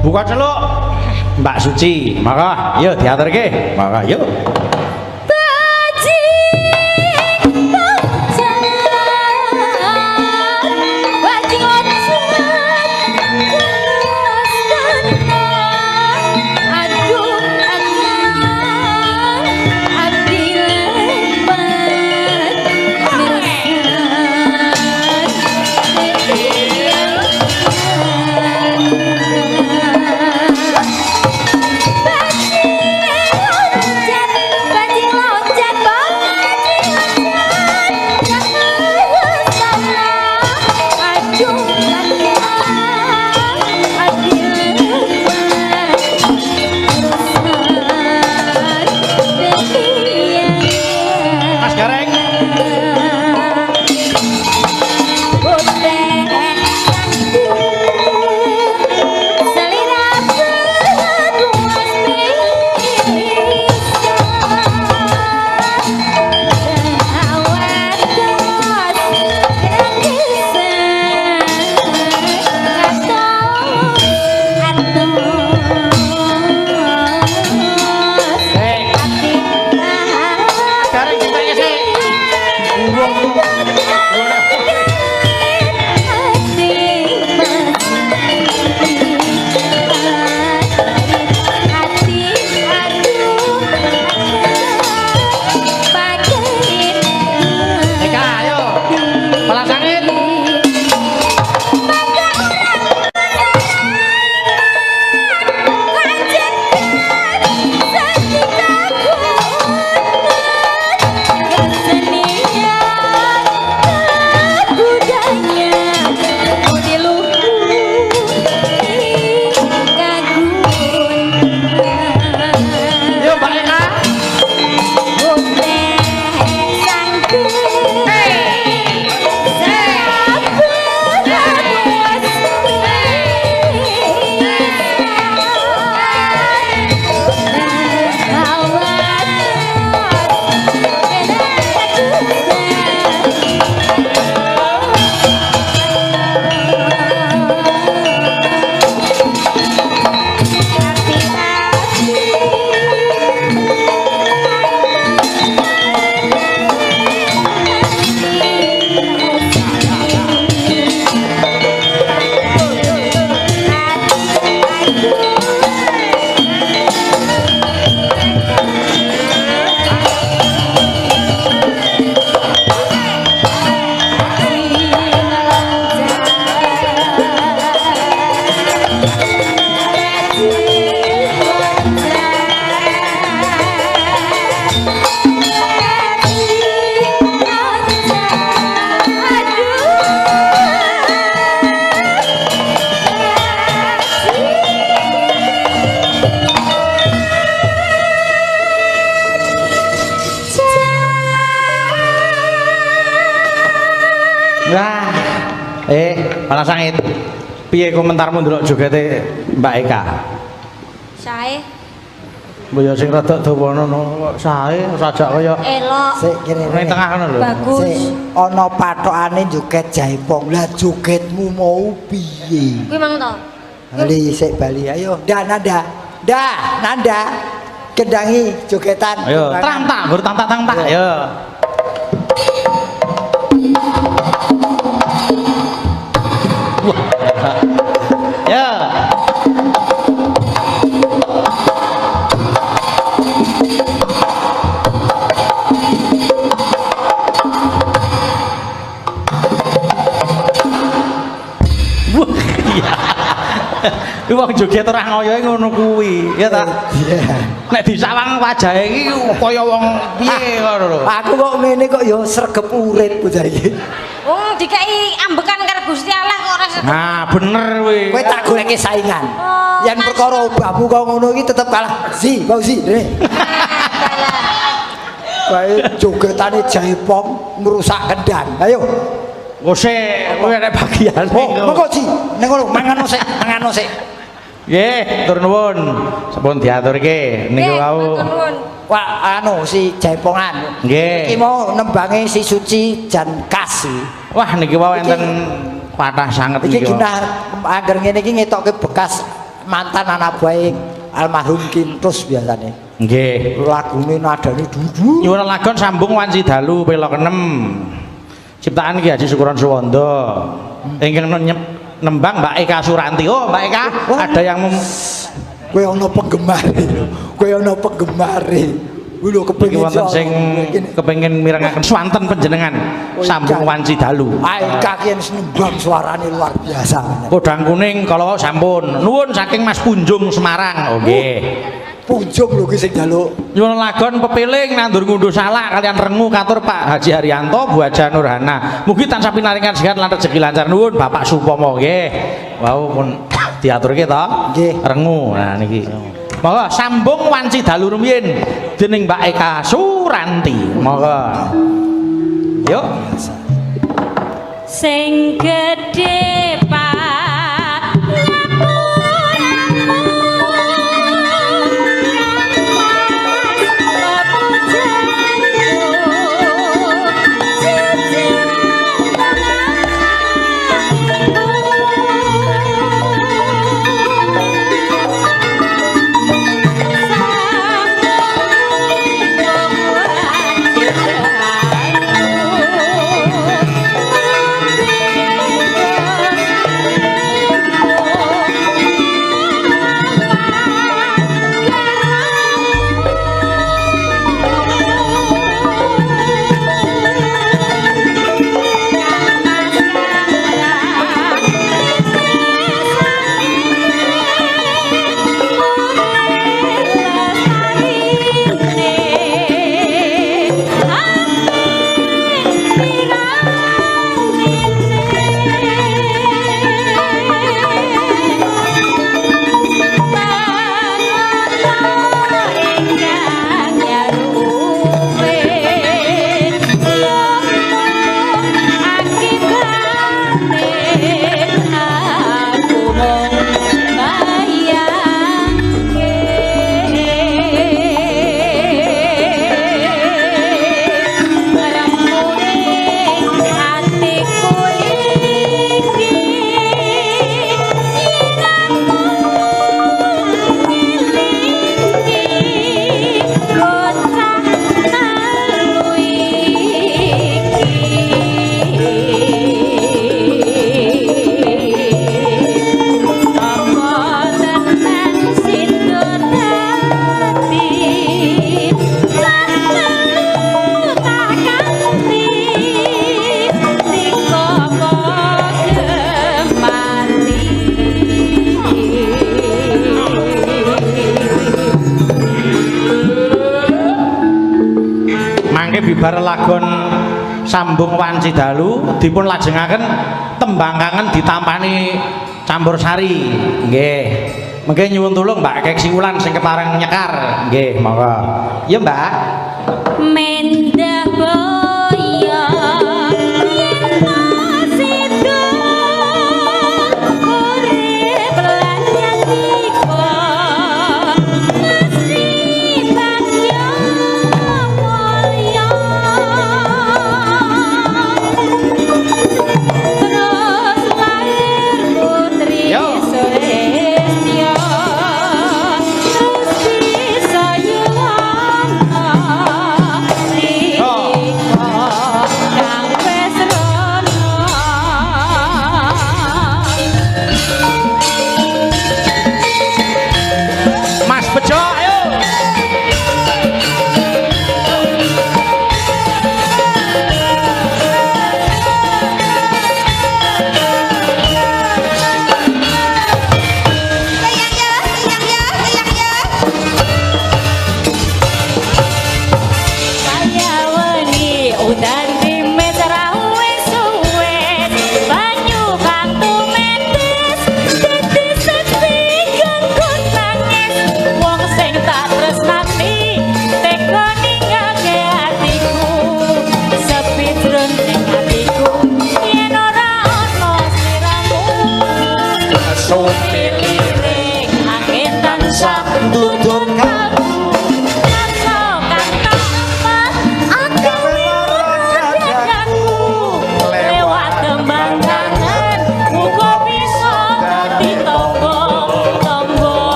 Buka celuk Mbak Suci. Maka yuk diaturke. Maka yuk. Malah Sangit. Piye komentarmu ndelok jogete Mbak Eka? Sae. Mbok ya sing rada dawa ngono sae sajak kaya Elok. Sik kene. ning tengah ngono lho. Bagus. Sik ana pathokane joget jaipong. Lah jogetmu mau piye? Kuwi mang to. Bali sik bali. Ayo, Nanda. Nanda. Kendangi jogetan. Ayo, tang-tak, gur tang-tak. Ayo. Wah. Ya. Wah, iya. Wong joget ora ngoyoe ngono kuwi, ya ta? Iya. Nek disawang wajahe iki kaya wong piye ngono lho. Aku kok ngene kok ya sregep urip bocah iki. Wong dikai ambekan karo Gusti Allah kok ora sedep. Nah, bener kuwi. Kowe tak goleke saingan. Oh, Yen perkara obahmu kok ngono iki tetep kalah. Bausi. Kae jogetane jaipong ngrusak kendang. Ayo. Wose, kowe nek bagian. Monggo Ji, ning ngono mangan sik. Nggih, tur nuwun. Sampun diaturke niku wau. Wah, si jaipongan. Nggih. Iki mau nembange si Suci Jan Kas. Wah, niki wau enten kathah sanget Iki niki. genah angger ngene iki ngetokke bekas mantan anak buah almarhum Kintus biasane. Nggih. Lagune nadane dudu. Nyuwun lagon sambung wanci dalu pelok 6. Ciptaan Ki Haji Syukuran Suwanda. Ingkang nembang Mbak Eka Suranti. Oh, Mbak Eka, ada yang kowe ana penggemare. Kuwi lho kepengin wonten sing kepengin mirengaken swanten panjenengan sambung wanci dalu. Eka ki nembang suarane luar biasa. Kodang kuning kalau sampun. Nuwun saking Mas Punjung Semarang. Nggih. Punjung lho ki sing njaluk. Nyuwun lagon pepiling nandur ngunduh salak kalian rengu katur Pak Haji Haryanto Bu Haja Nurhana. Mugi tansah pinaringan sehat lan rezeki lancar nuwun Bapak Supomo nggih. Wau pun diaturke to. Nggih. Rengu. Nah niki. Monggo sambung wanci dalu rumiyin dening Mbak Eka Suranti. Monggo. Yuk. Sing gedhe bibar lagon sambung wanci dalu dipun lajengaken tembang kangen ditampani campur sari nggih mengke nyuwun tulung Mbak Kek Siwulan sing kepareng nyekar nggih monggo ya Mbak mendah boyo yen masih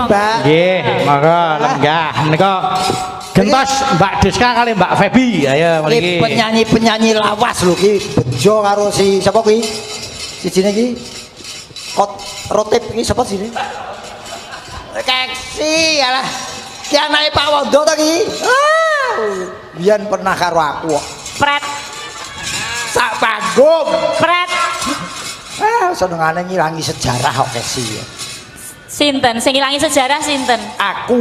Mbak. Nggih, monggo lenggah menika gentos Mbak Diska kali Mbak Febi. Ayo mriki. Penyanyi-penyanyi lawas lho ki, bejo karo si sapa kuwi? Sijine ki Kot Rotip iki sapa sih? Keksi alah. Ki anake Pak Wondo to ki. Biyen pernah karo aku kok. Pret, Sak panggung. pret. Senengane ngilangi sejarah kok Keksi. Sinten sing ngilangi sejarah sinten? Aku.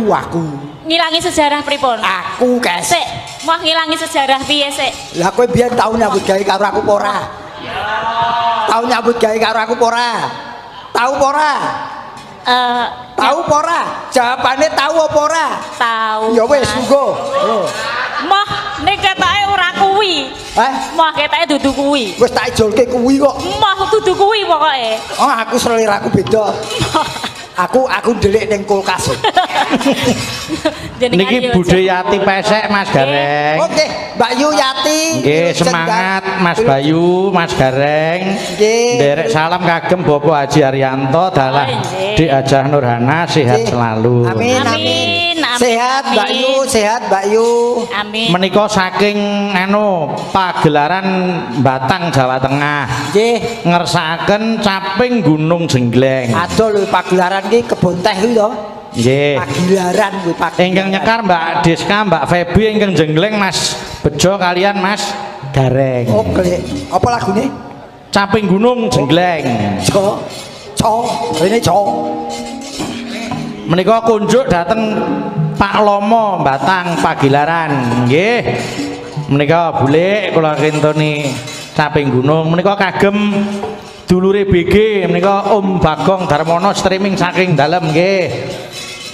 Ngilangi sejarah pripun? Aku Kes. Sik, mau ngilangi sejarah piye sik? Lah kowe biyen tau nyambut gawe karo aku apa ora? Tau nyambut gawe karo aku apa ora? Tau apa ora? Tahu apa ora? Jawabane tahu apa ora? Tahu. Ya wis monggo. Moh nek ketoke ora kuwi. Moh ketoke dudu kuwi. Wis tak ijolke kuwi kok. Moh dudu kuwi pokoke. Oh, aku seliraku beda. Aku ndelik ning kulkas. Niki Bude Yati pesek Mas Gareng. Oke, Mbak Yu Yati. Nggih, semangat Mas Bayu, Mas Gareng. Nggih. Nderek salam kagem Bapak Haji Haryanto dalah Dik Hajah Nurhana sehat selalu. Amin. Sehat Mbak Yu, sehat Mbak Yu. Amin. Menika saking pagelaran Batang Jawa Tengah. Nggih. Ngersakaken caping Gunung Jengleng. Adol pagelaran iki kebon teh kuwi to. Nggih. Pagelaran kuwi pagelaran. Ingkang nyekar Mbak Diska, Mbak Febi, ingkang Jengleng Mas Bejo kalian Mas Gareng. Oh, apa lagune? Caping Gunung Jengleng. Rene co. Menika kunjuk dateng Pak Lomo Batang Pagelaran. Nggih. Menika bulik kula kintoni caping gunung. Menika kagem dulure BG menika Om Bagong Darmono streaming saking dalem nggih.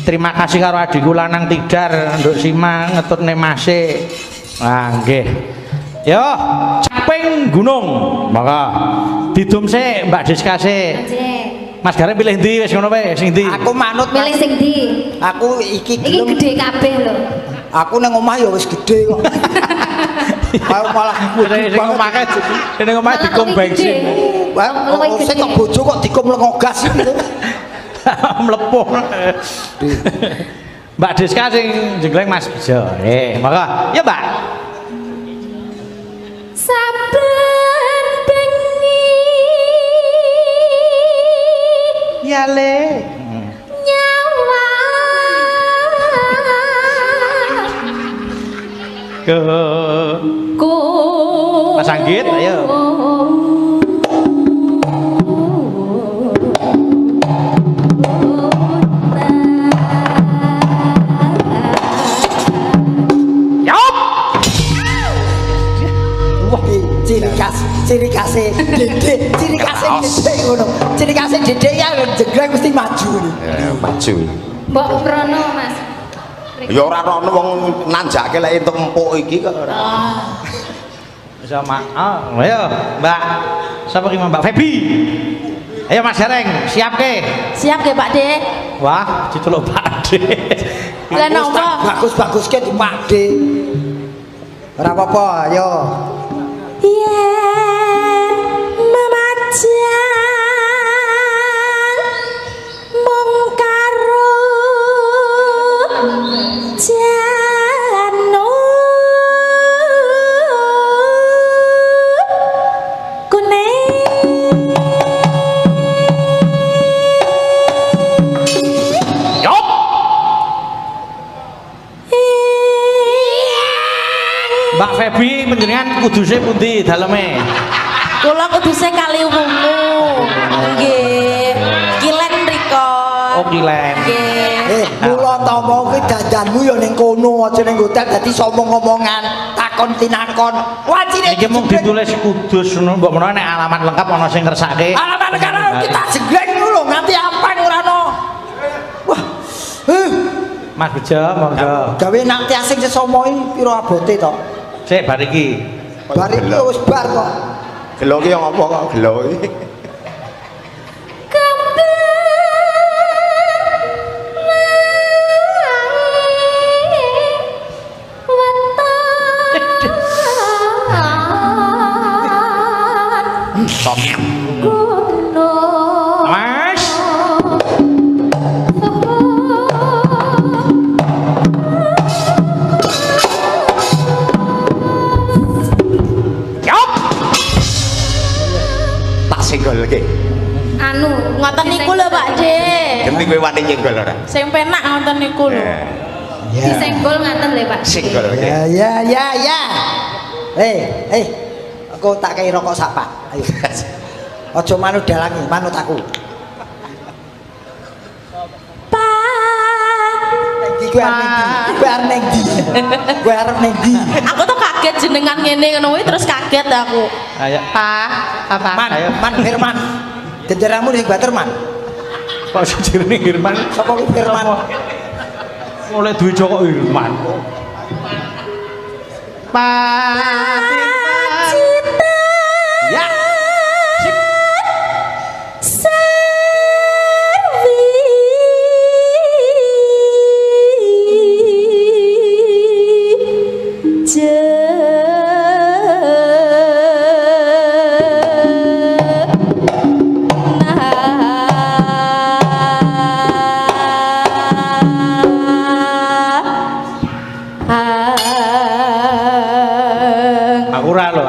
Terima kasih karo adikku lanang Tidar nduk Sima ngetutne Mase. Ah nggih. Yo, caping gunung. Maka didum sik Mbak Diska sik. Mas Gareng pilih ndi wis ngono wae, sing ndi? Aku manut Milih sing ndi? Aku iki Iki gede kabeh lho. Aku nang omah ya wis gede kok. Aku malah Sing omake ning omah dikum bensin. Wah, sing kok bojo kok dikum lengogas gitu. Mlepuh. Mbak Diska sing Jengleng Mas Bejo. Maka ya Mbak. Saben bengi Ya le. nyawa Ke ku Mas Anggit ayo. Ciri khasnya Dede ngono. Ciri khasnya Dede ya Jengleng mesti maju nih. Maju. Mbok Prono Mas. Ya ora ono wong nanjake lek entuk empuk iki kok ora. Sama ayo Mbak. Sapa ki Mbak Febi? Ayo Mas Gareng, siap ke? Siap nggih Pak De? Wah, diceluk Pak De. Lah napa? Bagus-bagus ke di Pak De. Ora apa-apa, ayo. Yen memajang mung karo jano kuning Yop. Mbak Febi panjenengan kuduse pundi daleme? kula kuduse kali wungu nggih kilen mriko Oh kilen. nggih Mula tampa kuwi dandanmu ya ning kono aja ning hotel dadi somong-omongan, takon tinakon. Wajine Iki mung ditulis Kudus ngono, mbok menawa nek alamat lengkap ana sing ngersake. alamat negara kita Jengleng ngono lho nganti ampang ora ono. Wah. Mas Bejo monggo. Gawe nak asing sesomo iki pira abote to? Sik bar iki. Bar iki wis bar kok. Gelo ki yang apa kok gelo iki? Mas. singgolke. Anu, ngoten niku lho Pak De. Genti kowe wani nyenggol ora? Sing penak ngoten niku lho. Disenggol ngaten lho Pak. Singgolke. Ya. Aku tak kei rokok sak Pak. Ayo. Aja manut dalangi, manut aku. Gue arep neng ndi? Aku tuh kaget jenengan ngene ngono kuwi terus kaget aku. Ayo. Apa? Ayo. Man Firman. Genderamu sing bater Man. Kok sejirne Irman? Sapa kuwi Firman? Oleh duwe Joko Irman. Cita. Ya.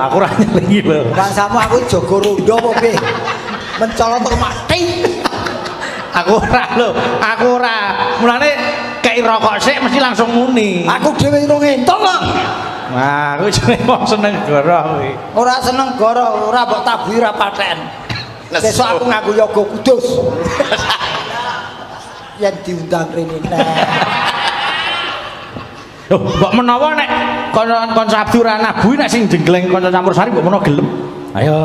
Aku ora nyelingi lho. Bahasamu aku Jogo Rondo apa piye? Mencolot mati. Aku ora. Mulane kei rokok sik mesti langsung muni. Aku dhewe urung entuk kok. Wah, aku jenenge wong seneng goro kuwi. Ora seneng goro, ora mbok tabuhi ora paten. Besok aku ngaku yoga kudus. Yen diundang rene neh. Loh, mbok menawa nek kanca Abdu ra nabuhi nek sing jenggleng kanca campur sari mbok menawa gelem. Ayo.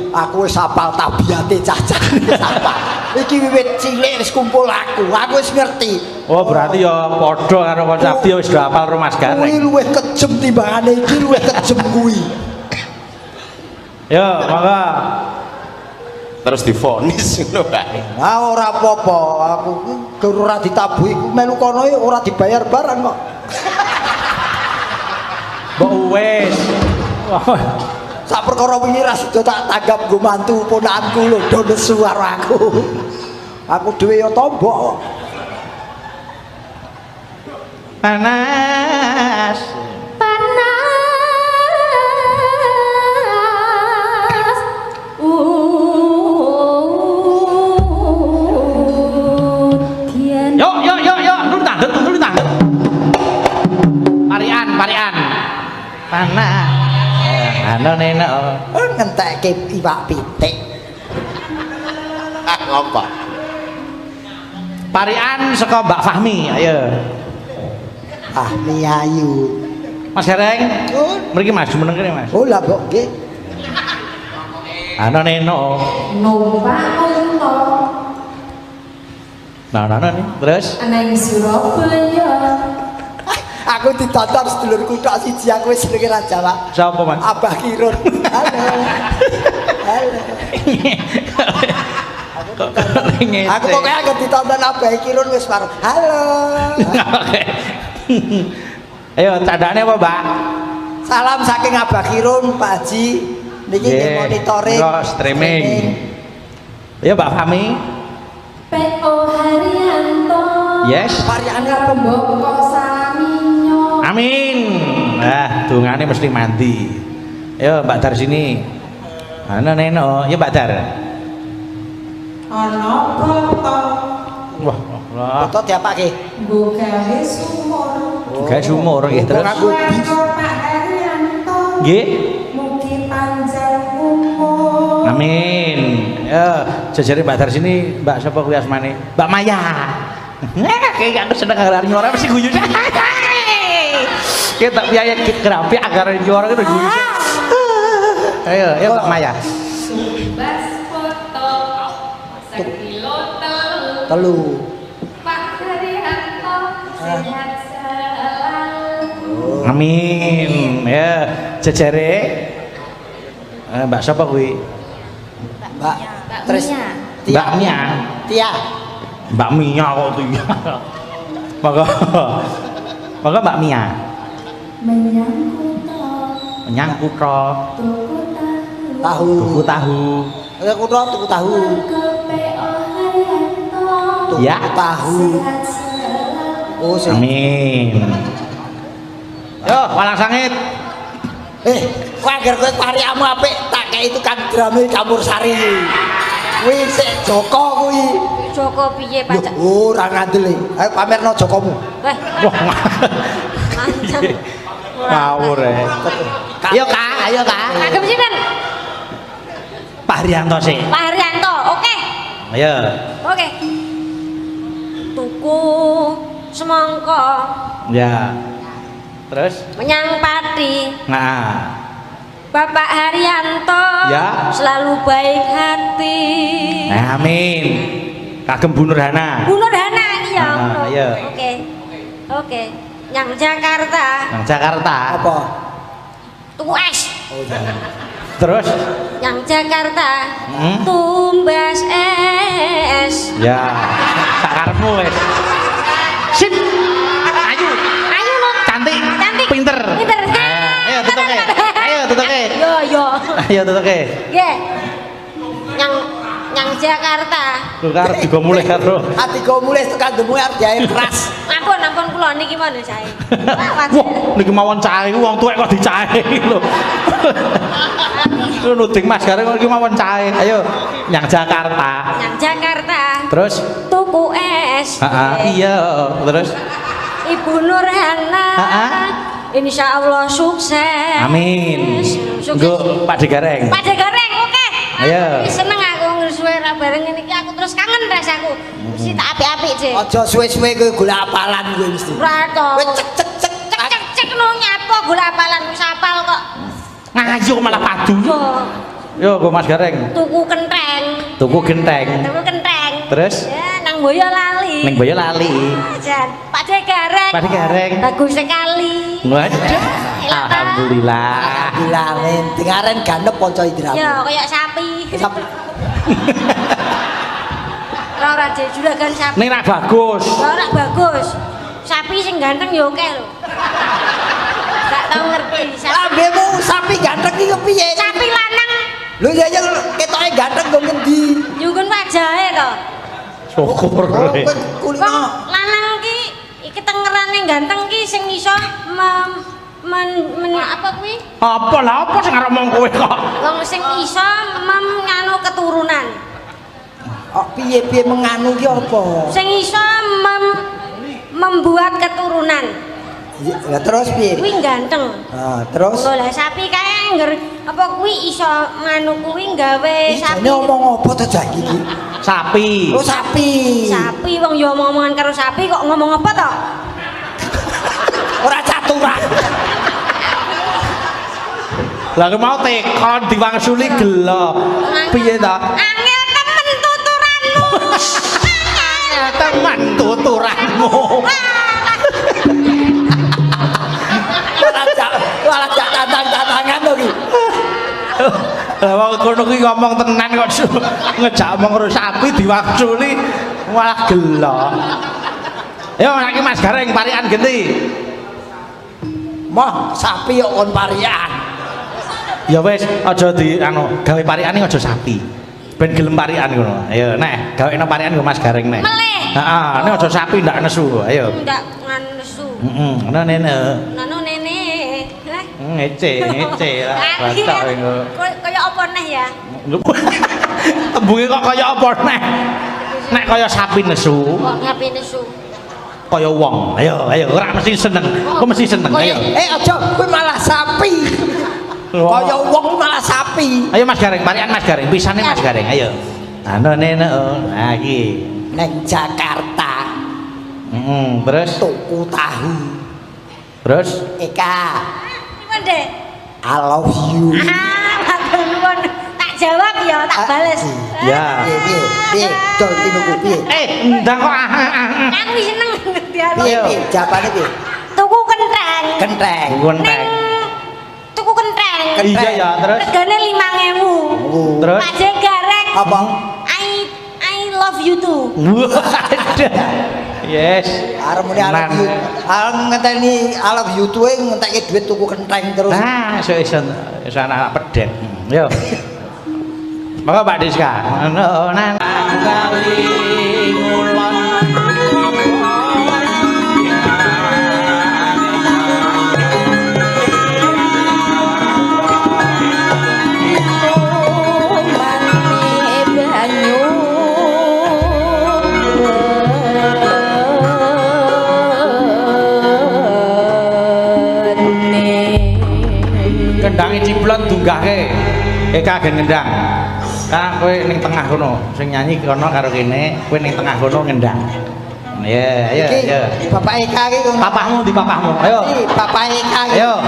Aku wis hafal tabiate cacah wis hafal. Iki wiwit cilik wis kumpul aku wis ngerti. Oh, berarti ya padha karo kanca Abdi wis do hafal Rumas Kuwi Gareng. luwih kejem timbangane iki luwih kejem kuwi. Yo, monggo. Terus divonis ngono bae. Ah ora apa-apa, aku ki ora ditabuhi melu kono ora dibayar barang kok. Mbok wis. Sak perkara wingi ra sida tak tanggap nggo mantu ponakanku lho do nesu karo aku. Aku dhewe ya tombok kok. Panas. Yo, nurut tandet. Parian. Panas. Ano neno. Ngentekke iwak pitik. Ngapa? Parian saka Mbak Fahmi, ayo. Fahmi ayu. Mas Hereng. Mriki Mas, meneng kene Mas. Oh lah kok nggih. Ano neno. Numpak unta Nah, nih. Terus? nang Surabaya. Aku ditonton sedulurku tok siji aku wis seneng ra Jawa. Siapa Mas? Abah Kirun. Halo. Aku pokoknya agar ditonton Abah Kirun wis baru. Halo. Ayo, candane apa, Mbak? Salam saking Abah Kirun, Pak Haji. Niki nggih monitoring. Streaming. Ya, Mbak Fahmi. P.O. Haryanto. Yes. Variane apa, Mbok? Mbok salaminyo. Amin. Nah, dungane mesti mandi. Ayo, Mbak Dar sini. Ano neno, ya Mbak Dar. Ana foto Wah, Foto diapake? nggo gawe sumur. gawe sumur nggih terus. Aku Pak Haryanto. Nggih. Mugi panjang umur. Amin. Ya, jajare Mbak Dar sini, Mbak siapa kuwi asmane? Mbak Maya. Kayak aku seneng agar nyuara mesti guyu. Kita biaya kerapi agar nyuara itu guyu. Ayo, Mbak Maya. Bas foto sekilo telu. Pak Haryanto sehat selalu. Amin. Ya, jajare Mbak siapa kuwi? Mbak Tris. Mbak Mia. Tia. Mbak Mia kok tuh ya. Maka Mbak Mia. Menyangkut Tahu. tuku tahu. Aku tuku tahu. Ya. Tuku tahu. Oh, sing. Amin. Yo, walang sangit. Kok agar kowe pariamu apik tak kei tukang drame campur sari. Kuwi sik Joko kuwi. Joko piye pacak? Ora ngandel. Ayo pamerno Jokomu. Weh, Wah. mancang. Ngawur ya. Ayo Kak, ayo Kak. Kagem sinten? Pak Haryanto sih. Pak Haryanto. Oke. Ayo. Oke. Tuku semangka Ya. Terus? menyang Pati. Nah. Bapak Haryanto Ya. selalu baik hati. Amin. Kagem Bu Nurhana. Bu Nurhana iki ya. Ah, iya. Oke. Oke. Yang Jakarta Nang Jakarta. Apa? tuku es. Oh iya. Terus? Yang Jakarta Hmm? tumbas es. Ya. Sak karepmu wis. Sip. Ayu. Ayo no. Cantik. Cantik. Pinter. Pinter. Ayo tutuke. Ayo tutuke. Yo yo. Ayo tutuke. Nggih. Yang Jakarta. Lu karep juga mulai karo. Atiku mulai tekan demu arep jahe keras. Ampun kula niki mawon sae. Wah, niki mawon cahe wong tuwek kok dicahe lho. Lu nuding Mas Gareng kok iki mawon cahe. Ayo, yang Jakarta. Yang Jakarta Terus? tuku es. Iya, terus Ibu Nurhana. Insya Allah sukses. amin. Sukses. Nggo Pak Degareng. Pak Degareng, oke. Ayo. Seneng aku ngesuwe ra bareng ngene iki aku terus kangen rasaku. Mesti tak apik-apik, Cek. Aja suwe-suwe kowe golek apalan kowe mesti. Ora to. Kowe cek cek cek. Cek no nyapa golek apalan wis apal kok. Ngayo kok malah padu. Yo, Yo, go Mas Gareng. tuku kentheng. Tuku genteng. Tuku kentheng. Terus? Ya, nang Boyolali. Ning Boyolali. Jan, Pak Degareng. Pak Degareng. Bagus sekali. Waduh. Alhamdulillah. Bilangin dengaren ganep kanca Indra. Ya, kayak sapi. Sapi. Ora juragan sapi. Ning ra bagus. Ora bagus. Sapi sing ganteng ya oke lho. Gak tau ngerti sapi. Lambemu sapi ganteng iki kepiye? Sapi lanang Lho ya ya ketoke ganteng kok ngendi? nyugun wajahe to. Syukur. Oh, we. kowe Wong kulino. lanang iki tengerane ganteng ki sing iso apa kuwi? Apa lah apa sing arep ngomong kowe kok? Wong sing iso nganu keturunan. Oh piye-piye menganu ki apa? Sing iso membuat keturunan. Lah terus piye? Kuwi ganteng. Ah, terus Lho lah sapi kae apa kuwi iso nganu kuwi gawe sapi. Ini omong apa to jak iki? Sapi. Oh sapi. Sapi wong ya omong-omongan karo sapi kok ngomong apa to? Ora caturan. Lah aku mau tekon diwangsuli gelo. Piye to? Angel temen tuturanmu. Teman tuturanmu. Malah jak tantang-tantangan to ki. Lah wong kono kuwi ngomong tenan kok ngejak omong karo sapi diwangsuli malah gelo. Yo iki Mas Gareng parikan genti. Mah sapi kok kon parian. Ya wis aja di gawe parikane aja sapi. Ben gelem parikan ngono. Ayo neh, gawekno parikan go Mas Gareng neh. Meleh. Heeh, nek aja sapi ndak nesu. Ayo. Ndak nganesu. Heeh, ngono nene. Nanu nene. Lah. Ngece lah. Batak engko. Kaya apa neh ya? Tembunge kok kaya apa neh? Nek kaya sapi nesu, Kok ngapi nesu. kaya wong. Ayo, ora mesti seneng. Kok mesti seneng. Ayo. Aja kowe malah sapi. Kaya wong malah sapi. Ayo Mas Gareng, parikan Mas Gareng, pisane Mas Gareng. Ayo. Nene. Nah iki. Neng Jakarta Terus tuku tahu. terus Eka, Gimana deh? I love you. Matur nuwun. Tak jawab ya, tak bales. Ya. Piye? Jol tinuku piye? ndang kok Kan wis seneng dialog. Piye? Jawabane piye? Tuku kentheng. Kentheng. Gontek. Tuku kentheng. Iya ya, terus Regane 5.000. terus Pak Degareng. Apa? I love you too. waduh. Yes. Arep muni I love you. Arep ngenteni I love you tuwe ngentekke duit tuku kentheng terus. Nah, iso anak pedet. Yo. Maka Pak Diska. Nang kali ngulon. diunggahke. Kagek ngendang. Ka kowe ning tengah kono, sing nyanyi kono karo kene, kowe ning tengah kono ngendang. Ya, ayo, ayo. Bapak Eka iki kok. Papahmu di papahmu. Ayo. Bapak Eka iki. Ayo.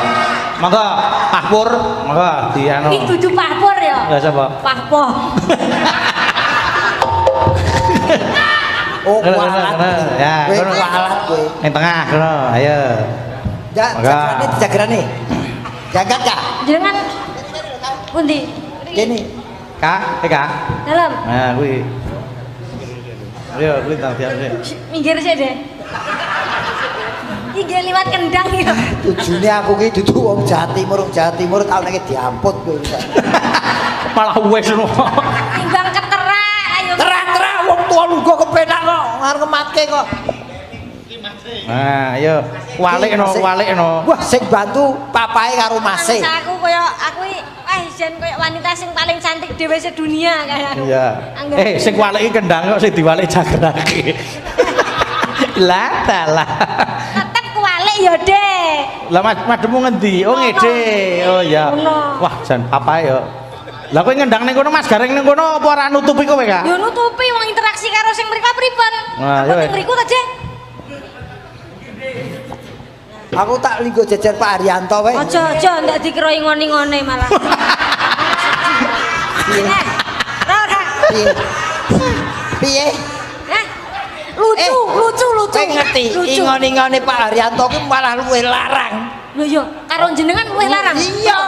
Monggo Pak Pur, monggo di anu. Iki dudu Pak Pur ya. Ya sapa? Pak Po. Oh, kualat. Ya, kowe kono. kualat kowe. Ning tengah kono, ayo. Ya, jagrane dijagrane. Jagat Kak. Jenengan pundi? Kene. Kak, Kak. Dalam. Nah, kuwi. Ayo, kuwi tadi aja. Minggir sih deh. Iki liwat kendang ya. Tujune aku ki dudu wong Jawa Timur tau nek diamput kowe. Malah wis ngono. Timbang keterak ayo. Terang-terang wong tua lugo kepenak kok ngarep matke kok. Nah, ayo walikno. Wah, sing bantu papae karo mase. Aku koyo aku jen koyo wanita sing paling cantik dhewe sedunia kayak. Iya. Sing waliki kendang kok sing diwalik jagrake. Lah, dalah. Tetep kualik ya, Dek. Lah mademu ngendi? Oh, ngede. Oh iya. Wah, jan papae yo. Lah kowe ngendang ning kono Mas Gareng ning kono apa ora nutupi kowe, Kak? Yo nutupi wong interaksi karo sing mriko pripun. Wah, Aku yo. ning mriku ta, Jek? Aku tak linggo jejer Pak Haryanto wae. Aja ndak dikira ngoni-ngone malah. Ora. Piye? Piye? Lucu. Kowe ngerti, Lucu. ingone Pak Haryanto ki malah luwih larang. Lho yo, karo jenengan luwih larang. Iya.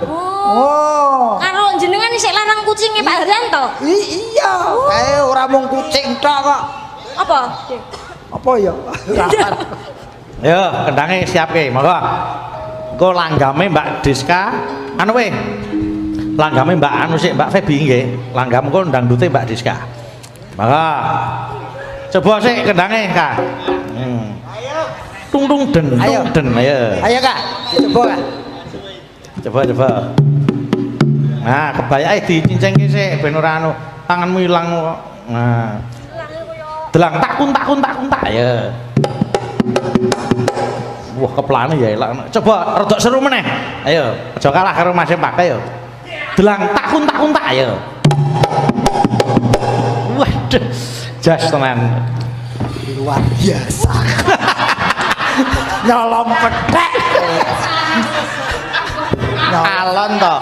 Oh. Karo jenengan isih larang kucinge Pak Haryanto. Iya. Kae ora mung kucing tok kok. Apa? Apa ya? Yo, kendange siapke, monggo. Engko langgame Mbak Diska, anu we. Langgame Mbak anu sik Mbak Febi nggih. Langgam engko ndangdute Mbak Diska. Monggo. Coba sik kendange, Kak. Tung tung den, Ayo. tung den, ayo. Ayo Kak, coba Kak. Coba. Nah, kebayake dicincengke sik ben ora anu tanganmu ilang kok. Nah. Delang takun. Ya. Wah, keplane ya elak. Coba rada seru meneh. Ayo, aja kalah karo Mas Pak ayo. Delang takun tak ayo. Waduh. Jas tenan. Luar biasa. Nyolong petek. Alon to.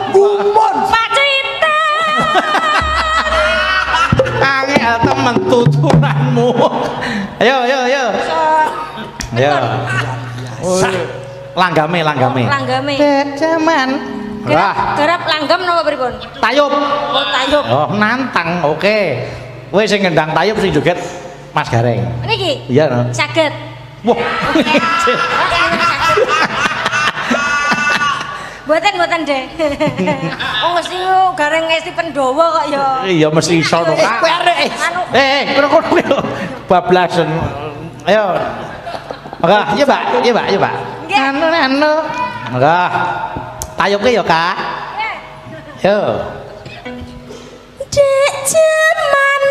Gumun. Pak Cita. Angel temen tuturanmu. Ayo. Ayo. Langgame. Langgame. Jaman. Wah, Garap langgam napa pripun? tayub. Oh, tayub. Oh, nantang. Oke. Kowe sing ngendang tayub sing joget Mas Gareng. Niki. Iya, no. Saged. Wah. Boten deh. Oh mesti Gareng Esti Pendowo kok ya. Iya mesti iso to, Kak. Kowe arek. Kono bablasen. Ayo. Enggak, iya, Pak. Nggih. Anu. Enggak. Tayubke ya, Kak. Yo. Dek jaman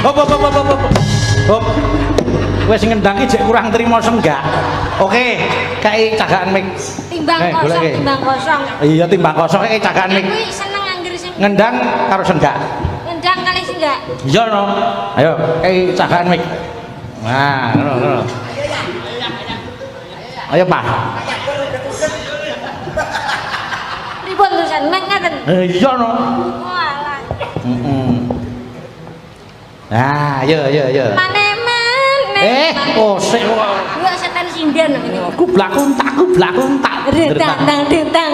Hop hop hop hop hop. Hop. Wis ngendang iki jek kurang trimo senggak. Oke, kae cagakan mik. Timbang Eh, kosong, golek. timbang kosong. Iya timbang kosong kae cagakan mik. Aku seneng anggere sing Ngendang karo senggak. ngendang kali sing enggak. Iya no. Ayo, kae cagakan mik. Nah, ngono. Ayo, Pak. Pripun tulisan mek ngaten? Iya no. Walah. Nah, iya. Mane-mane. Sik kok. Gua setan sinden ini. Kublak untak. Dendang. Dendang.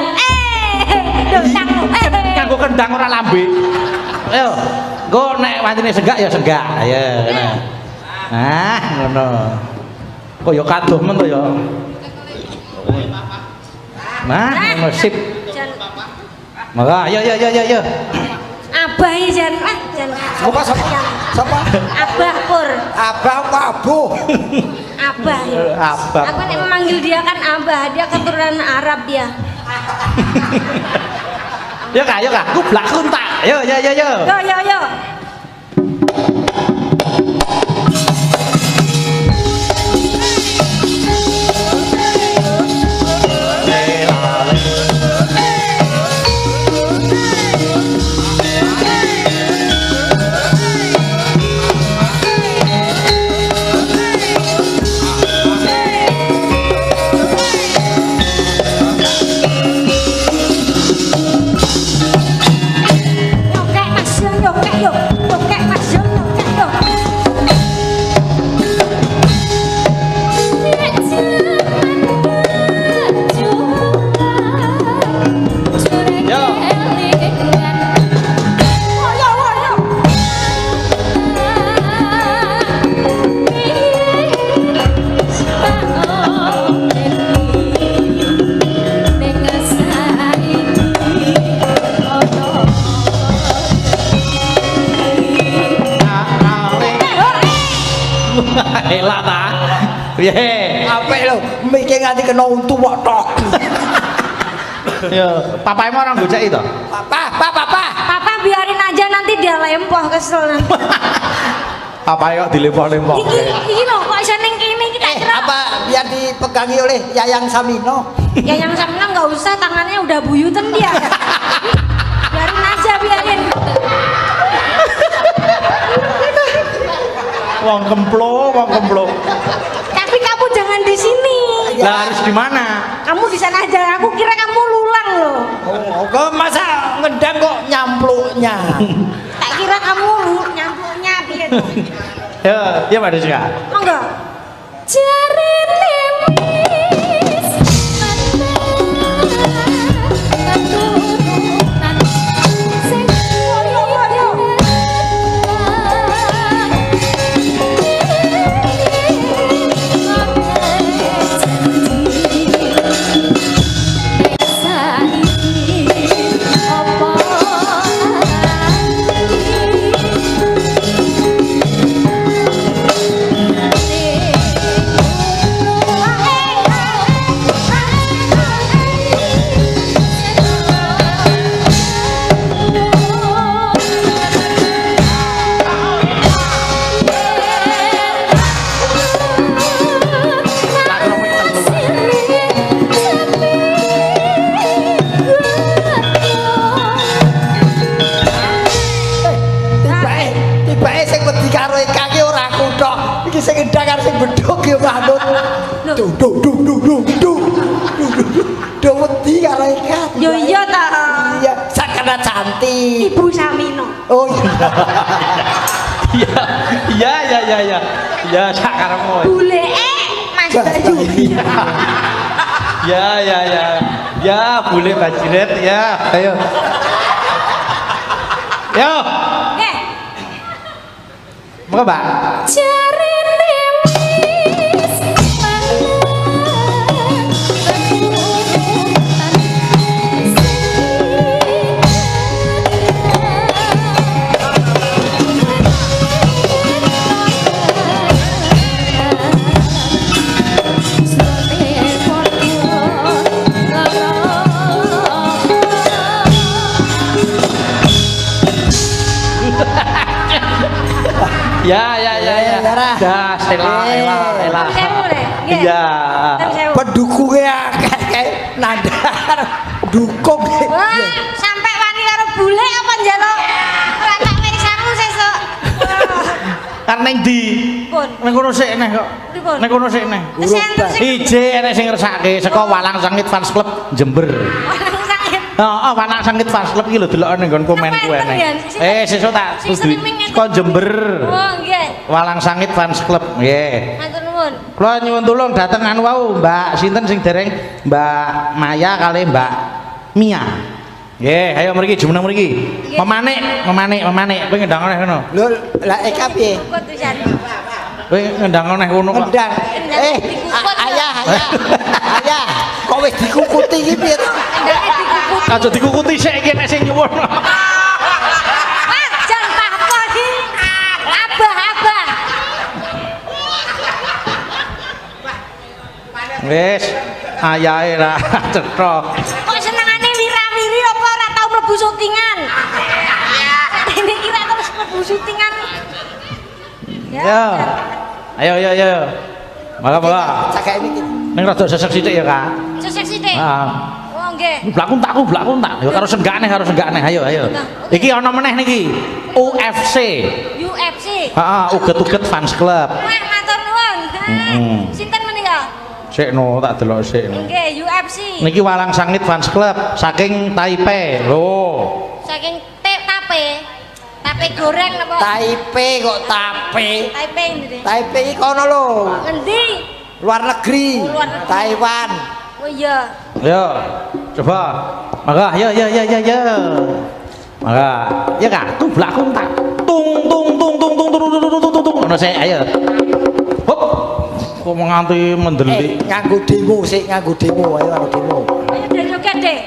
Kanggo kendang ora lambe. Ayo, engko nek wantine senggak ya senggak. Ayo, ngono. Nah, ngono. Kok ya kadoh men to ya. Nah, ngono sip. Jan Maka, ayo. abah iki jan. Jan. Sapa? Abah Pur. Abah apa abu? Abah. Ya. Abah. Aku nek memanggil dia kan Abah, dia keturunan Arab dia. Yo Kak, kublak untak. Yo. Yo. Nyokek Mas yo, nyokek yo. Nyokek Mas yo, nyokek yo. Yo. Elak ta. Piye? Apik lho, mikir nganti kena untu kok tok. Yo, papae mau orang goceki to? Papa. Papa biarin aja nanti dia lempoh kesel nanti. Papae kok dilempok-lempok. Iki lho kok iso ning kene iki tak kira. Apa biar dipegangi oleh Yayang Samino? Ya yang sampean enggak usah tangannya udah buyutan dia. Biarin aja biarin. Wong kemplo. Tapi kamu jangan di sini. Lah harus di mana? Kamu di sana aja. Aku kira kamu lulang loh. Oh, kok masa ngedang kok nyampluknya? Tak kira kamu nyampluknya piye. Ya Mbak Desi. Monggo. Jarene mis Tibake sing wedi karo Eka ki ora aku tok. Iki sing ngedang karo sing bedhog ya manut. Do wedi karo Eka. Yo iya ta. Iya, sakana cantik. Ibu Samino. Oh iya. Iya. Ya sak karepmu. Bule Mas Bayu. Ya, boleh Bajiret ya. Ayo. Yo. Nggih. Monggo, Mbak. Jarene mis Ya. Das, elah. Sewu le. Nggih. Iya. Sewu. Pendukungnya akeh kayak nandar dukung. Wah, sampai wani karo bule apa njaluk? Ora tak wirisanmu sesuk. Kan ning ndi? Pun. Ning kono sik neh kok. Pripun? Ning kono sik neh. Senter sing Ije enek sing ngersake saka Walang Sangit Fans Club Jember. Walang Sangit. Heeh, Walang Sangit Fans Club iki lho delok ning nggon komenku Apa enek. enten, Yan? Sesuk tak Sing tuduhi. sering mengikuti. Saka Jember. Oh, nggih. Walang Sangit Fans Club. Nggih. Matur nuwun. Kula nyuwun tulung dateng anu wau Mbak sinten sing dereng Mbak Maya kali Mbak Mia. Nggih, ayo mriki jumeneng mriki. Memanik. Kowe ngendang neh kono. Lho, lah eka piye? Kok tulisan. Kowe ngendang neh kono kok. Ngendang. Ayah. Kok wis dikukuti iki piye to? Endake dikukut. Aja dikukuti sik iki nek sing nyuwun. Wajan apa iki? Abah. Wis, ayahe ra cetha. Kok senengane wira-wiri apa ora tau mlebu syutingan? Ini kira terus mlebu syutingan. Ya. Ayo. Maka. Cakek iki. Ning rada sesek sithik ya, Kak. Sesek sithik. Heeh. Oh nggih. Blak kuntak. Ya karo senggakne. Ayo. Iki ana meneh niki. UFC. UFC. Heeh, uget-uget fans club. Wah, matur nuwun. Sinten menika? Sik no, tak delok sik no. Nggih, UFC. Niki Walang Sangit Fans Club saking Taipei. Lho. Saking tape goreng napa? Taipei kok tape. Taipei ndi? Taipei iki kono lho. Ngendi? Luar negeri. Oh, luar negeri. Taiwan. Oh iya. Yo. Coba. Maka yo. Maka ya Kak, tublak kuntak. Tung. Ono sik, ayo. Hop. Kok nganti mendelik. Nganggo demo sik, ayo nganggo demo. Ayo dek joget dek.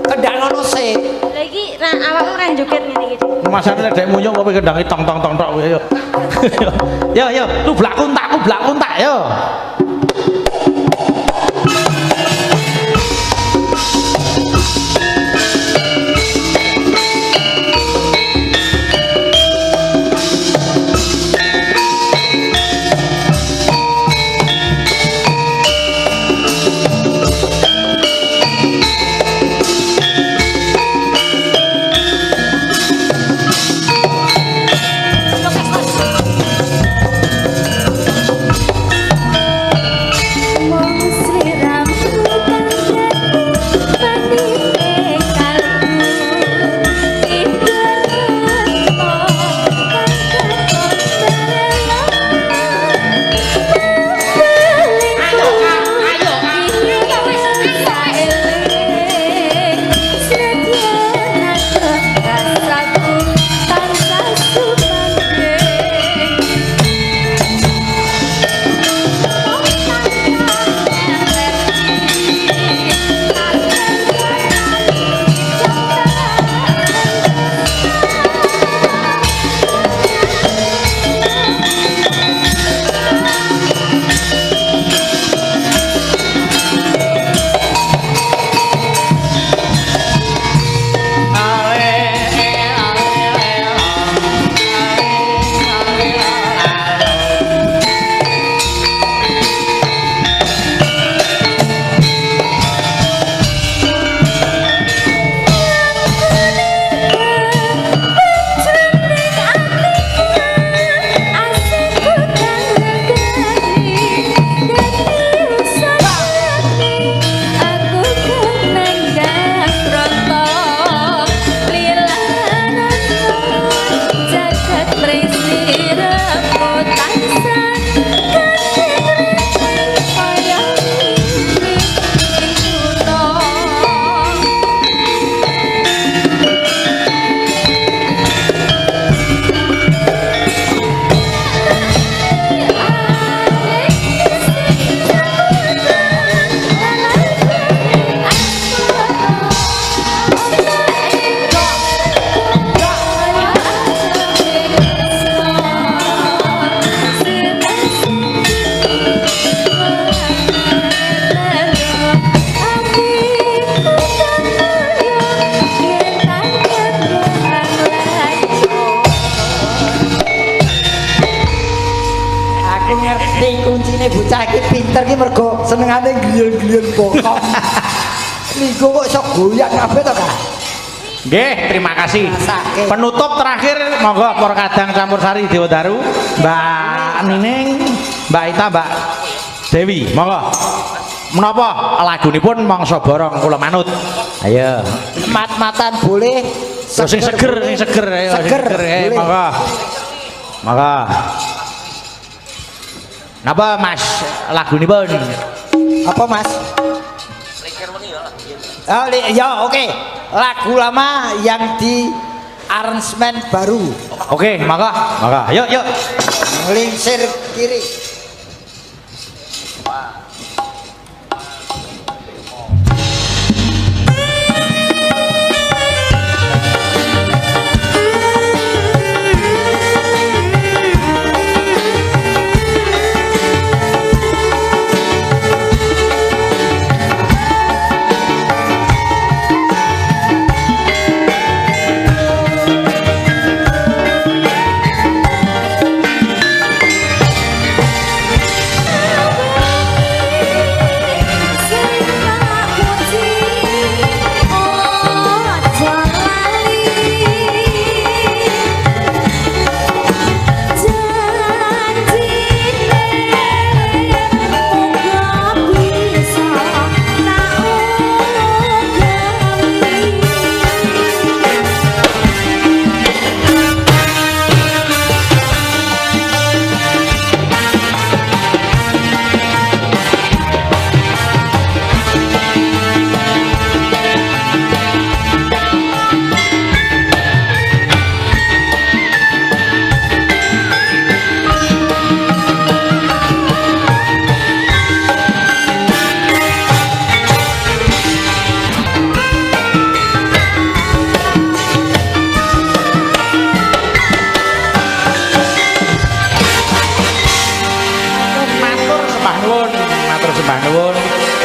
Kendang ngono sik. Lah iki awakmu ra joget ngene iki. Masane lek dek munyuk kowe kendangi tong tok kowe yo. Yo, tublak kuntak yo. ngerti kuncine bocah iki pinter iki mergo senengane gliyel-gliyel bokong. Niku kok iso goyang kabeh to, Kak? Nggih, terima kasih. Masake. Penutup terakhir monggo Por Kadang Campursari Dewa Daru, Mbak Nining, Mbak Ita, Mbak Dewi, monggo. Menapa lagunipun mangsa borong kula manut. Ayo. Mat-matan boleh. Terus sing seger, ayo Seger, boleh. monggo. Monggo. Napa Mas lagunipun? Apa Mas? Oh, ya oke. Lagu lama yang di arrangement baru. Oke, monggo. Monggo. Yuk, yuk. Nglingsir kiri.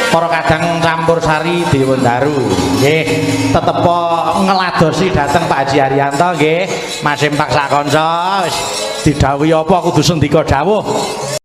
Para Kadang Campursari Dewa Daru nggih tetepo ngeladosi dateng Pak Haji Haryanto nggih Mas Impak sakonco wis didhawuhi apa kudu sendika dawuh